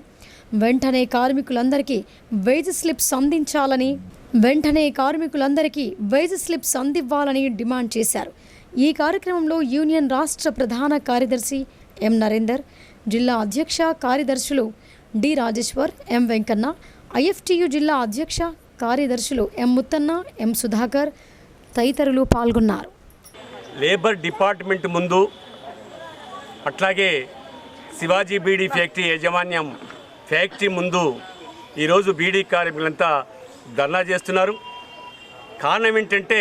A: వెంటనే కార్మికులందరికీ వేజ్ స్లిప్స్ అందివ్వాలని డిమాండ్ చేశారు. ఈ కార్యక్రమంలో యూనియన్ రాష్ట్ర ప్రధాన కార్యదర్శి ఎం నరేందర్, జిల్లా అధ్యక్ష కార్యదర్శులు డి రాజేశ్వర్, ఎం వెంకన్న, ఐఎఫ్టియు జిల్లా అధ్యక్ష కార్యదర్శులు ఎం ముత్తన్న, ఎం సుధాకర్ తదితరులు పాల్గొన్నారు.
M: లేబర్ డిపార్ట్మెంట్ ముందు, అట్లాగే శివాజీ బీడీ ఫ్యాక్టరీ యాజమాన్యం ఫ్యాక్టరీ ముందు ఈరోజు బీడీ కార్మికులంతా ధర్నా చేస్తున్నారు. కారణం ఏంటంటే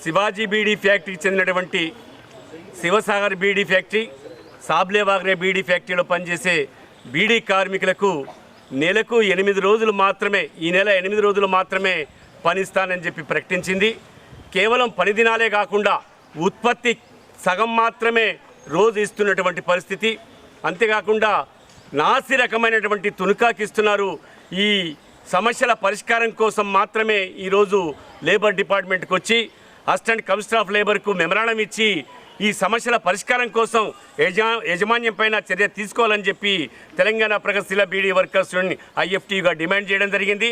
M: శివాజీ బీడీ ఫ్యాక్టరీకి చెందినటువంటి శివసాగర్ బీడీ ఫ్యాక్టరీ, సాబ్లే వాగ్రే బీడీ ఫ్యాక్టరీలో పనిచేసే బీడీ కార్మికులకు నెలకు 8 రోజులు మాత్రమే, ఈ నెల 8 రోజులు మాత్రమే పనిస్తానని చెప్పి ప్రకటించింది. కేవలం పని దినాలే కాకుండా ఉత్పత్తి సగం మాత్రమే రోజు ఇస్తున్నటువంటి పరిస్థితి. అంతేకాకుండా నాసి రకమైనటువంటి తునుకాకి ఇస్తున్నారు. ఈ సమస్యల పరిష్కారం కోసం మాత్రమే ఈరోజు లేబర్ డిపార్ట్మెంట్కి వచ్చి అసిస్టెంట్ కమిషనర్ ఆఫ్ లేబర్కు మెమరాండం ఇచ్చి ఈ సమస్యల పరిష్కారం కోసం యాజమాన్యం పైన చర్య తీసుకోవాలని చెప్పి తెలంగాణ ప్రగతిశీల బీడీ వర్కర్స్ ఐఎఫ్టీగా డిమాండ్ చేయడం జరిగింది.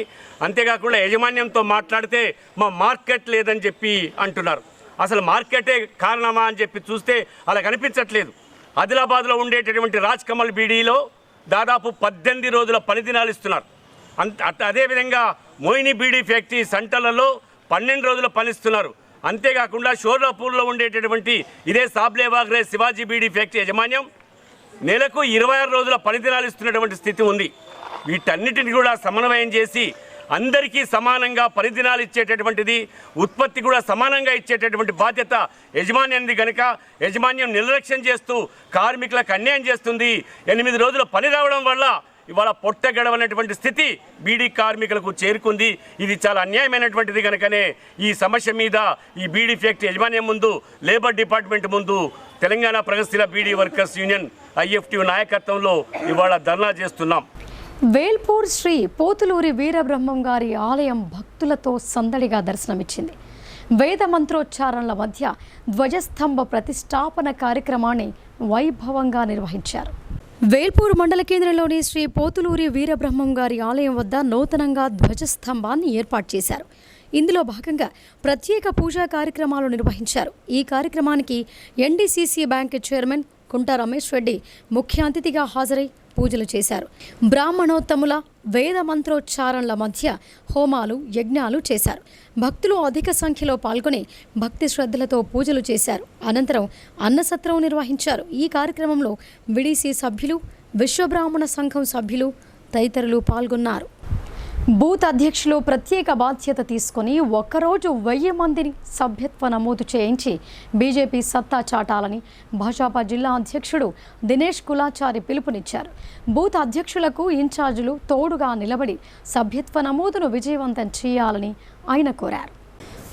M: అంతేకాకుండా యాజమాన్యంతో మాట్లాడితే మా మార్కెట్ లేదని చెప్పి అంటున్నారు. అసలు మార్కెటే కారణమా అని చెప్పి చూస్తే అలా కనిపించట్లేదు. ఆదిలాబాద్లో ఉండేటటువంటి రాజ్ కమల్ బీడీలో దాదాపు 18 రోజుల పని దినాలు ఇస్తున్నారు. అదేవిధంగా మోయిని బీడీ ఫ్యాక్టరీ సెంటర్లలో 12 రోజుల పనిస్తున్నారు. అంతేకాకుండా షోర్లాపూర్లో ఉండేటటువంటి ఇదే సాబ్లే వాగ్రే శివాజీ బీడీ ఫ్యాక్టరీ యాజమాన్యం నెలకు 26 రోజుల పని దినాలు ఇస్తున్నటువంటి స్థితి ఉంది. వీటన్నిటిని కూడా సమన్వయం చేసి అందరికీ సమానంగా పని దినాలు ఇచ్చేటటువంటిది, ఉత్పత్తి కూడా సమానంగా ఇచ్చేటటువంటి బాధ్యత యజమాన్యానికి కనుక యాజమాన్యం నిర్లక్ష్యం చేస్తూ కార్మికులకు అన్యాయం చేస్తుంది. 8 రోజుల పని రావడం వల్ల ఇవాళ పొట్ట గడవనటువంటి స్థితి బీడీ కార్మికులకు చేరుకుంది. ఇది చాలా అన్యాయమైనటువంటిది కనుకనే ఈ సమస్య మీద ఈ బీడీ ఫ్యాక్టరీ యాజమాన్యం ముందు, లేబర్ డిపార్ట్మెంట్ ముందు తెలంగాణ ప్రగతిశీల బీడీ వర్కర్స్ యూనియన్ ఐఎఫ్టీ నాయకత్వంలో ఇవాళ ధర్నా చేస్తున్నాం.
A: వేల్పూర్ శ్రీ పోతులూరి వీరబ్రహ్మం గారి ఆలయం భక్తులతో సందడిగా దర్శనమిచ్చింది. వేద మంత్రోచ్చారణల మధ్య ధ్వజస్తంభ ప్రతిష్టాపన కార్యక్రమాన్ని వైభవంగా నిర్వహించారు. వేల్పూర్ మండల కేంద్రంలోని శ్రీ పోతులూరి వీరబ్రహ్మం గారి ఆలయం వద్ద నూతనంగా ధ్వజస్తంభాన్ని ఏర్పాటు చేశారు. ఇందులో భాగంగా ప్రత్యేక పూజా కార్యక్రమాలు నిర్వహించారు. ఈ కార్యక్రమానికి ఎన్డీసీసీ బ్యాంక్ చైర్మన్ కుంట రమేష్ రెడ్డి ముఖ్య అతిథిగా హాజరై పూజలు చేశారు. బ్రాహ్మణోత్తముల వేద మంత్రోచ్చారణల మధ్య హోమాలు, యజ్ఞాలు చేశారు. భక్తులు అధిక సంఖ్యలో పాల్గొని భక్తి శ్రద్ధలతో పూజలు చేశారు. అనంతరం అన్నసత్రం నిర్వహించారు. ఈ కార్యక్రమంలో విడిసి సభ్యులు, విశ్వబ్రాహ్మణ సంఘం సభ్యులు తదితరులు పాల్గొన్నారు. బూత్ అధ్యక్షులు ప్రత్యేక బాధ్యత తీసుకుని ఒక్కరోజు 1000 మందిని సభ్యత్వ నమోదు చేయించి బీజేపీ సత్తా చాటాలని భాజపా జిల్లా అధ్యక్షుడు దినేష్ కులాచారి పిలుపునిచ్చారు. బూత్ అధ్యక్షులకు ఇన్ఛార్జీలు తోడుగా నిలబడి సభ్యత్వ నమోదును విజయవంతం చేయాలని ఆయన కోరారు.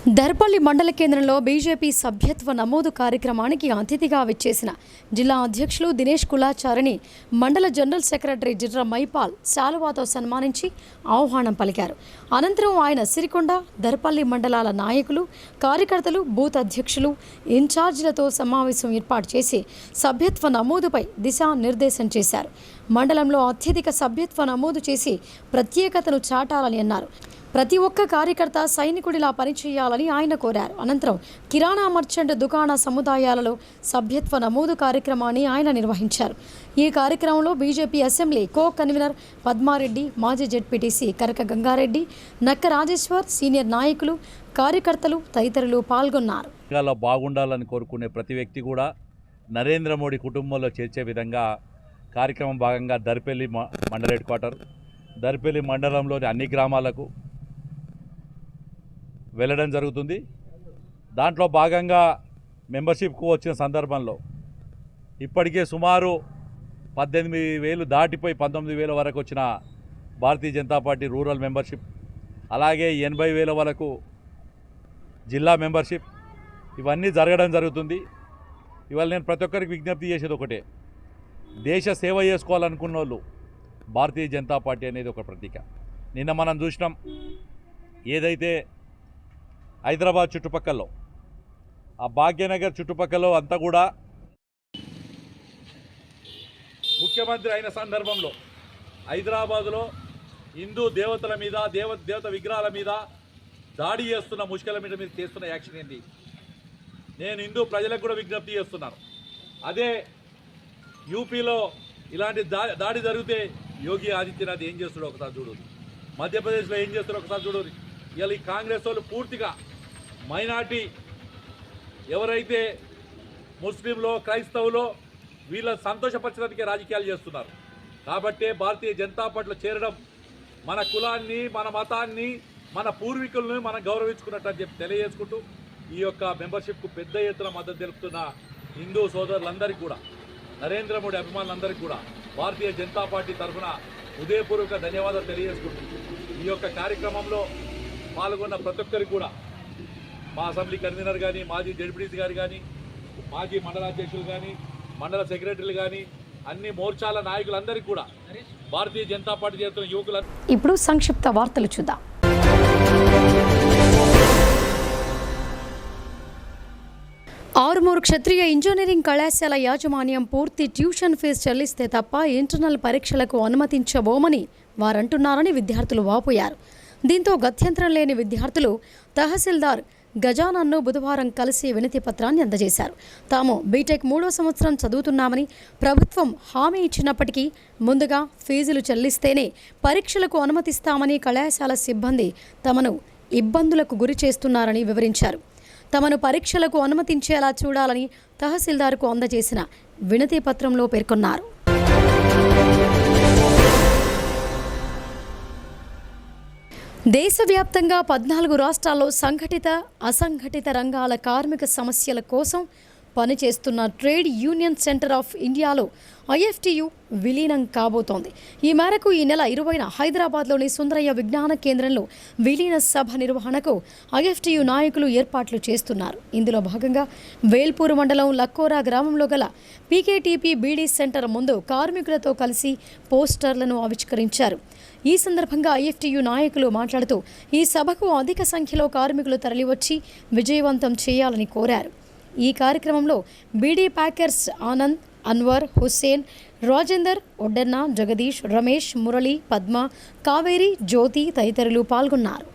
A: దర్పల్లి మండల కేంద్రంలో బీజేపీ సభ్యత్వ నమోదు కార్యక్రమానికి అతిథిగా విచ్చేసిన జిల్లా అధ్యక్షులు దినేష్ కులాచారిని మండల జనరల్ సెక్రటరీ జిర్ర మైపాల్ శాలువాతో సన్మానించి ఆహ్వానం పలికారు. అనంతరం ఆయన సిరికొండ, దర్పల్లి మండలాల నాయకులు, కార్యకర్తలు, బూత్ అధ్యక్షులు, ఇన్ఛార్జీలతో సమావేశం ఏర్పాటు చేసి సభ్యత్వ నమోదుపై దిశానిర్దేశం చేశారు. మండలంలో అత్యధిక సభ్యత్వ నమోదు చేసి ప్రత్యేకతను చాటాలని అన్నారు. ప్రతి ఒక్క కార్యకర్త సైనికుడిలా పనిచేయాలని ఆయన కోరారు. అనంతరం కిరాణా మర్చెంట్ దుకాణ సముదాయాలలో సభ్యత్వ నమోదు కార్యక్రమాన్ని ఆయన నిర్వహించారు. ఈ కార్యక్రమంలో BJP assembly co convener Padma Reddy, మాజీ జెడ్పీటీసీ కరక గంగారెడ్డి, నక్క రాజేశ్వర్, సీనియర్ నాయకులు, కార్యకర్తలు తదితరులు పాల్గొన్నారు.
H: బాగుండాలని కోరుకునే ప్రతి వ్యక్తి కూడా నరేంద్ర మోడీ కుటుంబంలో చేర్చే విధంగా కార్యక్రమం భాగంగా దర్పల్లి మండల హెడ్ క్వార్టర్, దర్పల్లి మండలంలోని అన్ని గ్రామాలకు వెళ్ళడం జరుగుతుంది. దాంట్లో భాగంగా మెంబర్షిప్కు వచ్చిన సందర్భంలో ఇప్పటికే సుమారు 18,000 దాటిపోయి 19,000 వరకు వచ్చిన Bharatiya Janata party rural membership, అలాగే 80,000 వరకు జిల్లా మెంబర్షిప్, ఇవన్నీ జరగడం జరుగుతుంది. ఇవాళ నేను ప్రతి ఒక్కరికి విజ్ఞప్తి చేసేది ఒకటే, దేశ సేవ చేసుకోవాలనుకున్న వాళ్ళు భారతీయ జనతా పార్టీ అనేది ఒక ప్రతీక. నిన్న మనం చూసినాం, ఏదైతే హైదరాబాద్ చుట్టుపక్కల ఆ భాగ్యనగర్ చుట్టుపక్కల అంతా కూడా ముఖ్యమంత్రి అయిన సందర్భంలో హైదరాబాదులో హిందూ దేవతల మీద, దేవత విగ్రహాల మీద దాడి చేస్తున్న ముష్కల మీద చేస్తున్న యాక్షన్ ఏంటి? నేను హిందూ ప్రజలకు కూడా విజ్ఞప్తి చేస్తున్నాను. అదే యూపీలో ఇలాంటి దాడి జరిగితే యోగి ఆదిత్యనాథ్ ఏం చేస్తాడో ఒకసారి చూడు, మధ్యప్రదేశ్లో ఏం చేస్తాడో ఒకసారి చూడు. ఇలా ఈ కాంగ్రెస్ వాళ్ళు పూర్తిగా మైనార్టీ ఎవరైతే ముస్లింలో, క్రైస్తవులో వీళ్ళ సంతోషపరచడానికి రాజకీయాలు చేస్తున్నారు. కాబట్టే భారతీయ జనతా పార్టీలో చేరడం మన కులాన్ని, మన మతాన్ని, మన పూర్వీకులను మనం గౌరవించుకున్నట్టు అని చెప్పి తెలియజేసుకుంటూ ఈ యొక్క మెంబర్షిప్కు పెద్ద ఎత్తున మద్దతు తెలుపుతున్న హిందూ సోదరులందరికీ కూడా, నరేంద్ర మోడీ అభిమానులందరికీ కూడా భారతీయ జనతా పార్టీ తరఫున హృదయపూర్వక ధన్యవాదాలు తెలియజేసుకుంటూ ఈ యొక్క కార్యక్రమంలో పాల్గొన్న ప్రతి ఒక్కరికి కూడా మా అసెంబ్లీ కన్వీనర్ కానీ, మాజీ జెడ్పీటీసీ గారు కానీ, మాజీ మండలాధ్యక్షులు కానీ, మండల సెక్రటరీలు కానీ, అన్ని మోర్చాల నాయకులందరికీ కూడా భారతీయ జనతా పార్టీ చేస్తున్న యువకులు.
A: ఇప్పుడు సంక్షిప్త వార్తలు చూద్దాం. ఆరుమూరు క్షత్రియ ఇంజనీరింగ్ కళాశాల యాజమాన్యం పూర్తి ట్యూషన్ ఫీజు చెల్లిస్తే తప్ప ఇంటర్నల్ పరీక్షలకు అనుమతించబోమని వారంటున్నారని విద్యార్థులు వాపోయారు. దీంతో గత్యంతరం లేని విద్యార్థులు తహసీల్దార్ గజానన్ను బుధవారం కలిసి వినతి పత్రాన్ని అందజేశారు. తాము బీటెక్ 3వ సంవత్సరం చదువుతున్నామని ప్రభుత్వం హామీ ఇచ్చినప్పటికీ ముందుగా ఫీజులు చెల్లిస్తేనే పరీక్షలకు అనుమతిస్తామని కళాశాల సిబ్బంది తమను ఇబ్బందులకు గురి చేస్తున్నారని వివరించారు. తమను పరీక్షలకు అనుమతించేలా చూడాలని తహసీల్దార్కు అందజేసిన వినతి పత్రంలో పేర్కొన్నారు. దేశవ్యాప్తంగా 14 రాష్ట్రాల్లో సంఘటిత, అసంఘటిత రంగాల కార్మిక సమస్యల కోసం పనిచేస్తున్న ట్రేడ్ యూనియన్ సెంటర్ ఆఫ్ ఇండియాలో ఐఎఫ్టియు విలీనం కాబోతోంది. ఈ మేరకు ఈ నెల 20న హైదరాబాద్లోని సుందరయ్య విజ్ఞాన కేంద్రంలో విలీన సభ నిర్వహణకు ఐఎఫ్టియు నాయకులు ఏర్పాట్లు చేస్తున్నారు. ఇందులో భాగంగా వేల్పూర్ మండలం లక్కోరా గ్రామంలో గల పీకేటీపీ బీడీ సెంటర్ ముందు కార్మికులతో కలిసి పోస్టర్లను ఆవిష్కరించారు. ఈ సందర్భంగా ఐఎఫ్టియు నాయకులు మాట్లాడుతూ ఈ సభకు అధిక సంఖ్యలో కార్మికులు తరలివచ్చి విజయవంతం చేయాలని కోరారు. ఈ కార్యక్రమంలో బీడీ ప్యాకర్స్ ఆనంద్, అన్వర్, హుస్సేన్, రాజేందర్, ఒడ్డన్న, జగదీష్, రమేష్, మురళి, పద్మ, కావేరి, జ్యోతి తదితరులు పాల్గొన్నారు.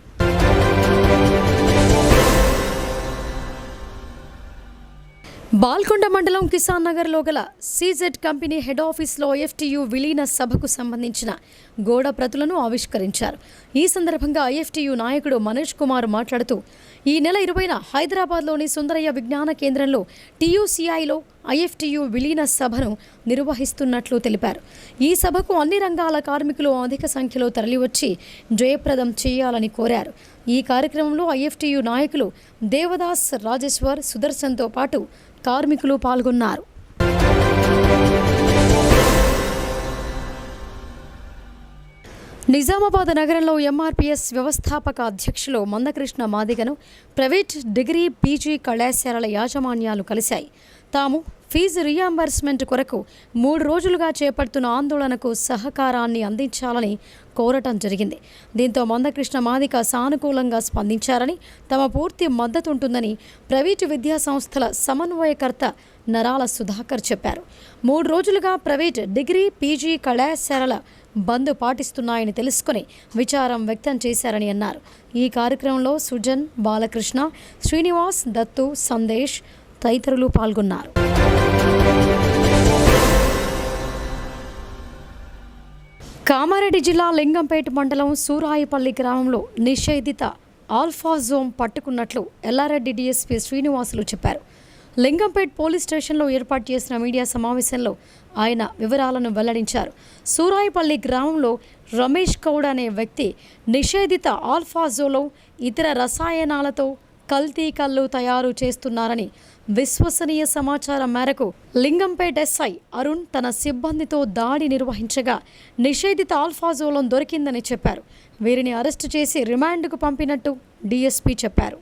A: బాల్కొండ మండలం కిసాన్ నగర్లో గల సీజెడ్ కంపెనీ హెడ్ ఆఫీస్లో ఐఎఫ్టియు విలీన సభకు సంబంధించిన గోడ ప్రతులను ఆవిష్కరించారు. ఈ సందర్భంగా ఐఎఫ్టియు నాయకుడు మనోజ్ కుమార్ మాట్లాడుతూ ఈ నెల 20న హైదరాబాద్లోని సుందరయ్య విజ్ఞాన కేంద్రంలో టీయూసీఐలో ఐఎఫ్టియు విలీన సభను నిర్వహిస్తున్నట్లు తెలిపారు. ఈ సభకు అన్ని రంగాల కార్మికులు అధిక సంఖ్యలో తరలివచ్చి జయప్రదం చేయాలని కోరారు. ఈ కార్యక్రమంలో ఐఎఫ్టియు నాయకులు దేవదాస్, రాజేశ్వర్, సుదర్శన్తో పాటు కార్మికులు పాల్గొన్నారు. నిజామాబాద్ నగరంలో ఎంఆర్పీఎస్ వ్యవస్థాపక అధ్యక్షులు మందకృష్ణ మాదిగను ప్రైవేట్ డిగ్రీ పీజీ కళాశాలల యాజమాన్యాలు కలిశాయి. తాము ఫీజు రియంబర్స్మెంట్ కొరకు 3 రోజులుగా చేపడుతున్న ఆందోళనకు సహకారాన్ని అందించాలని కోరటం జరిగింది. దీంతో మందకృష్ణ మాదిగ సానుకూలంగా స్పందించారని, తమ పూర్తి మద్దతు ఉంటుందని ప్రైవేటు విద్యా సంస్థల సమన్వయకర్త నరాల సుధాకర్ చెప్పారు. 3 రోజులుగా ప్రైవేట్ డిగ్రీ పీజీ కళాశాలల బంద్ పాటిస్తున్నాయని తెలుసుకుని విచారం వ్యక్తం చేశారని అన్నారు. ఈ కార్యక్రమంలో సుజన్, బాలకృష్ణ, శ్రీనివాస్, దత్తు, సందేశ్ తదితరులు పాల్గొన్నారు. కామారెడ్డి జిల్లా లింగంపేట మండలం సూరాయిపల్లి గ్రామంలో నిషేధిత ఆల్ఫాజోమ్ పట్టుకున్నట్లు ఎల్లారెడ్డి డీఎస్పీ శ్రీనివాసులు చెప్పారు. లింగంపేట్ పోలీస్ స్టేషన్లో ఏర్పాటు చేసిన మీడియా సమావేశంలో ఆయన వివరాలను వెల్లడించారు. సూరాయిపల్లి గ్రామంలో రమేష్ గౌడ్ అనే వ్యక్తి నిషేధిత ఆల్ఫాజోలో ఇతర రసాయనాలతో కల్తీ కల్లు తయారు చేస్తున్నారని విశ్వసనీయ సమాచారం మేరకు లింగంపేట్ ఎస్ఐ అరుణ్ తన సిబ్బందితో దాడి నిర్వహించగా నిషేధిత ఆల్ఫాజోలం దొరికిందని చెప్పారు. వీరిని అరెస్టు చేసి రిమాండ్కు పంపినట్టు డీఎస్పీ చెప్పారు.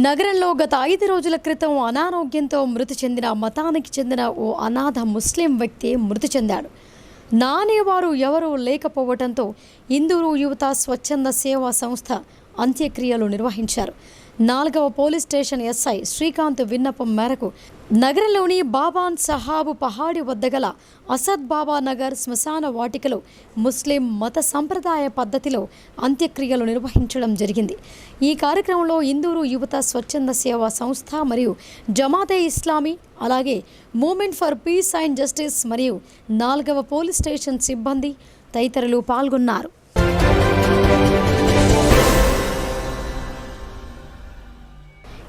A: నగరంలో గత 5 రోజుల క్రితం అనారోగ్యంతో మృతి చెందిన మతానికి చెందిన ఓ అనాథ ముస్లిం వ్యక్తి మృతి చెందాడు. నానేవారు ఎవరూ లేకపోవడంతో ఇందూరు యువత స్వచ్ఛంద సేవా సంస్థ అంత్యక్రియలు నిర్వహించారు. 4వ పోలీస్ స్టేషన్ ఎస్ఐ శ్రీకాంత్ విన్నపం మేరకు నగరంలోని బాబాన్ సహాబు పహాడి వద్ద గల అసద్ బాబా నగర్ శ్మశాన వాటికలో ముస్లిం మత సంప్రదాయ పద్ధతిలో అంత్యక్రియలు నిర్వహించడం జరిగింది. ఈ కార్యక్రమంలో ఇందూరు యువత స్వచ్ఛంద సేవా సంస్థ మరియు జమాతే ఇస్లామీ, అలాగే movement for peace and justice మరియు 4వ పోలీస్ స్టేషన్ సిబ్బంది తదితరులు పాల్గొన్నారు.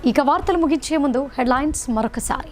A: ఇక వార్తలు ముగించే ముందు హెడ్లైన్స్ మరొకసారి.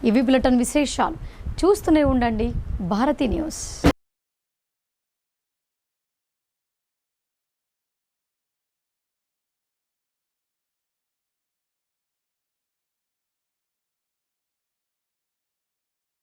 A: ఇవి బులెటిన్ విశేషాలు. చూస్తూనే ఉండండి భారతి న్యూస్.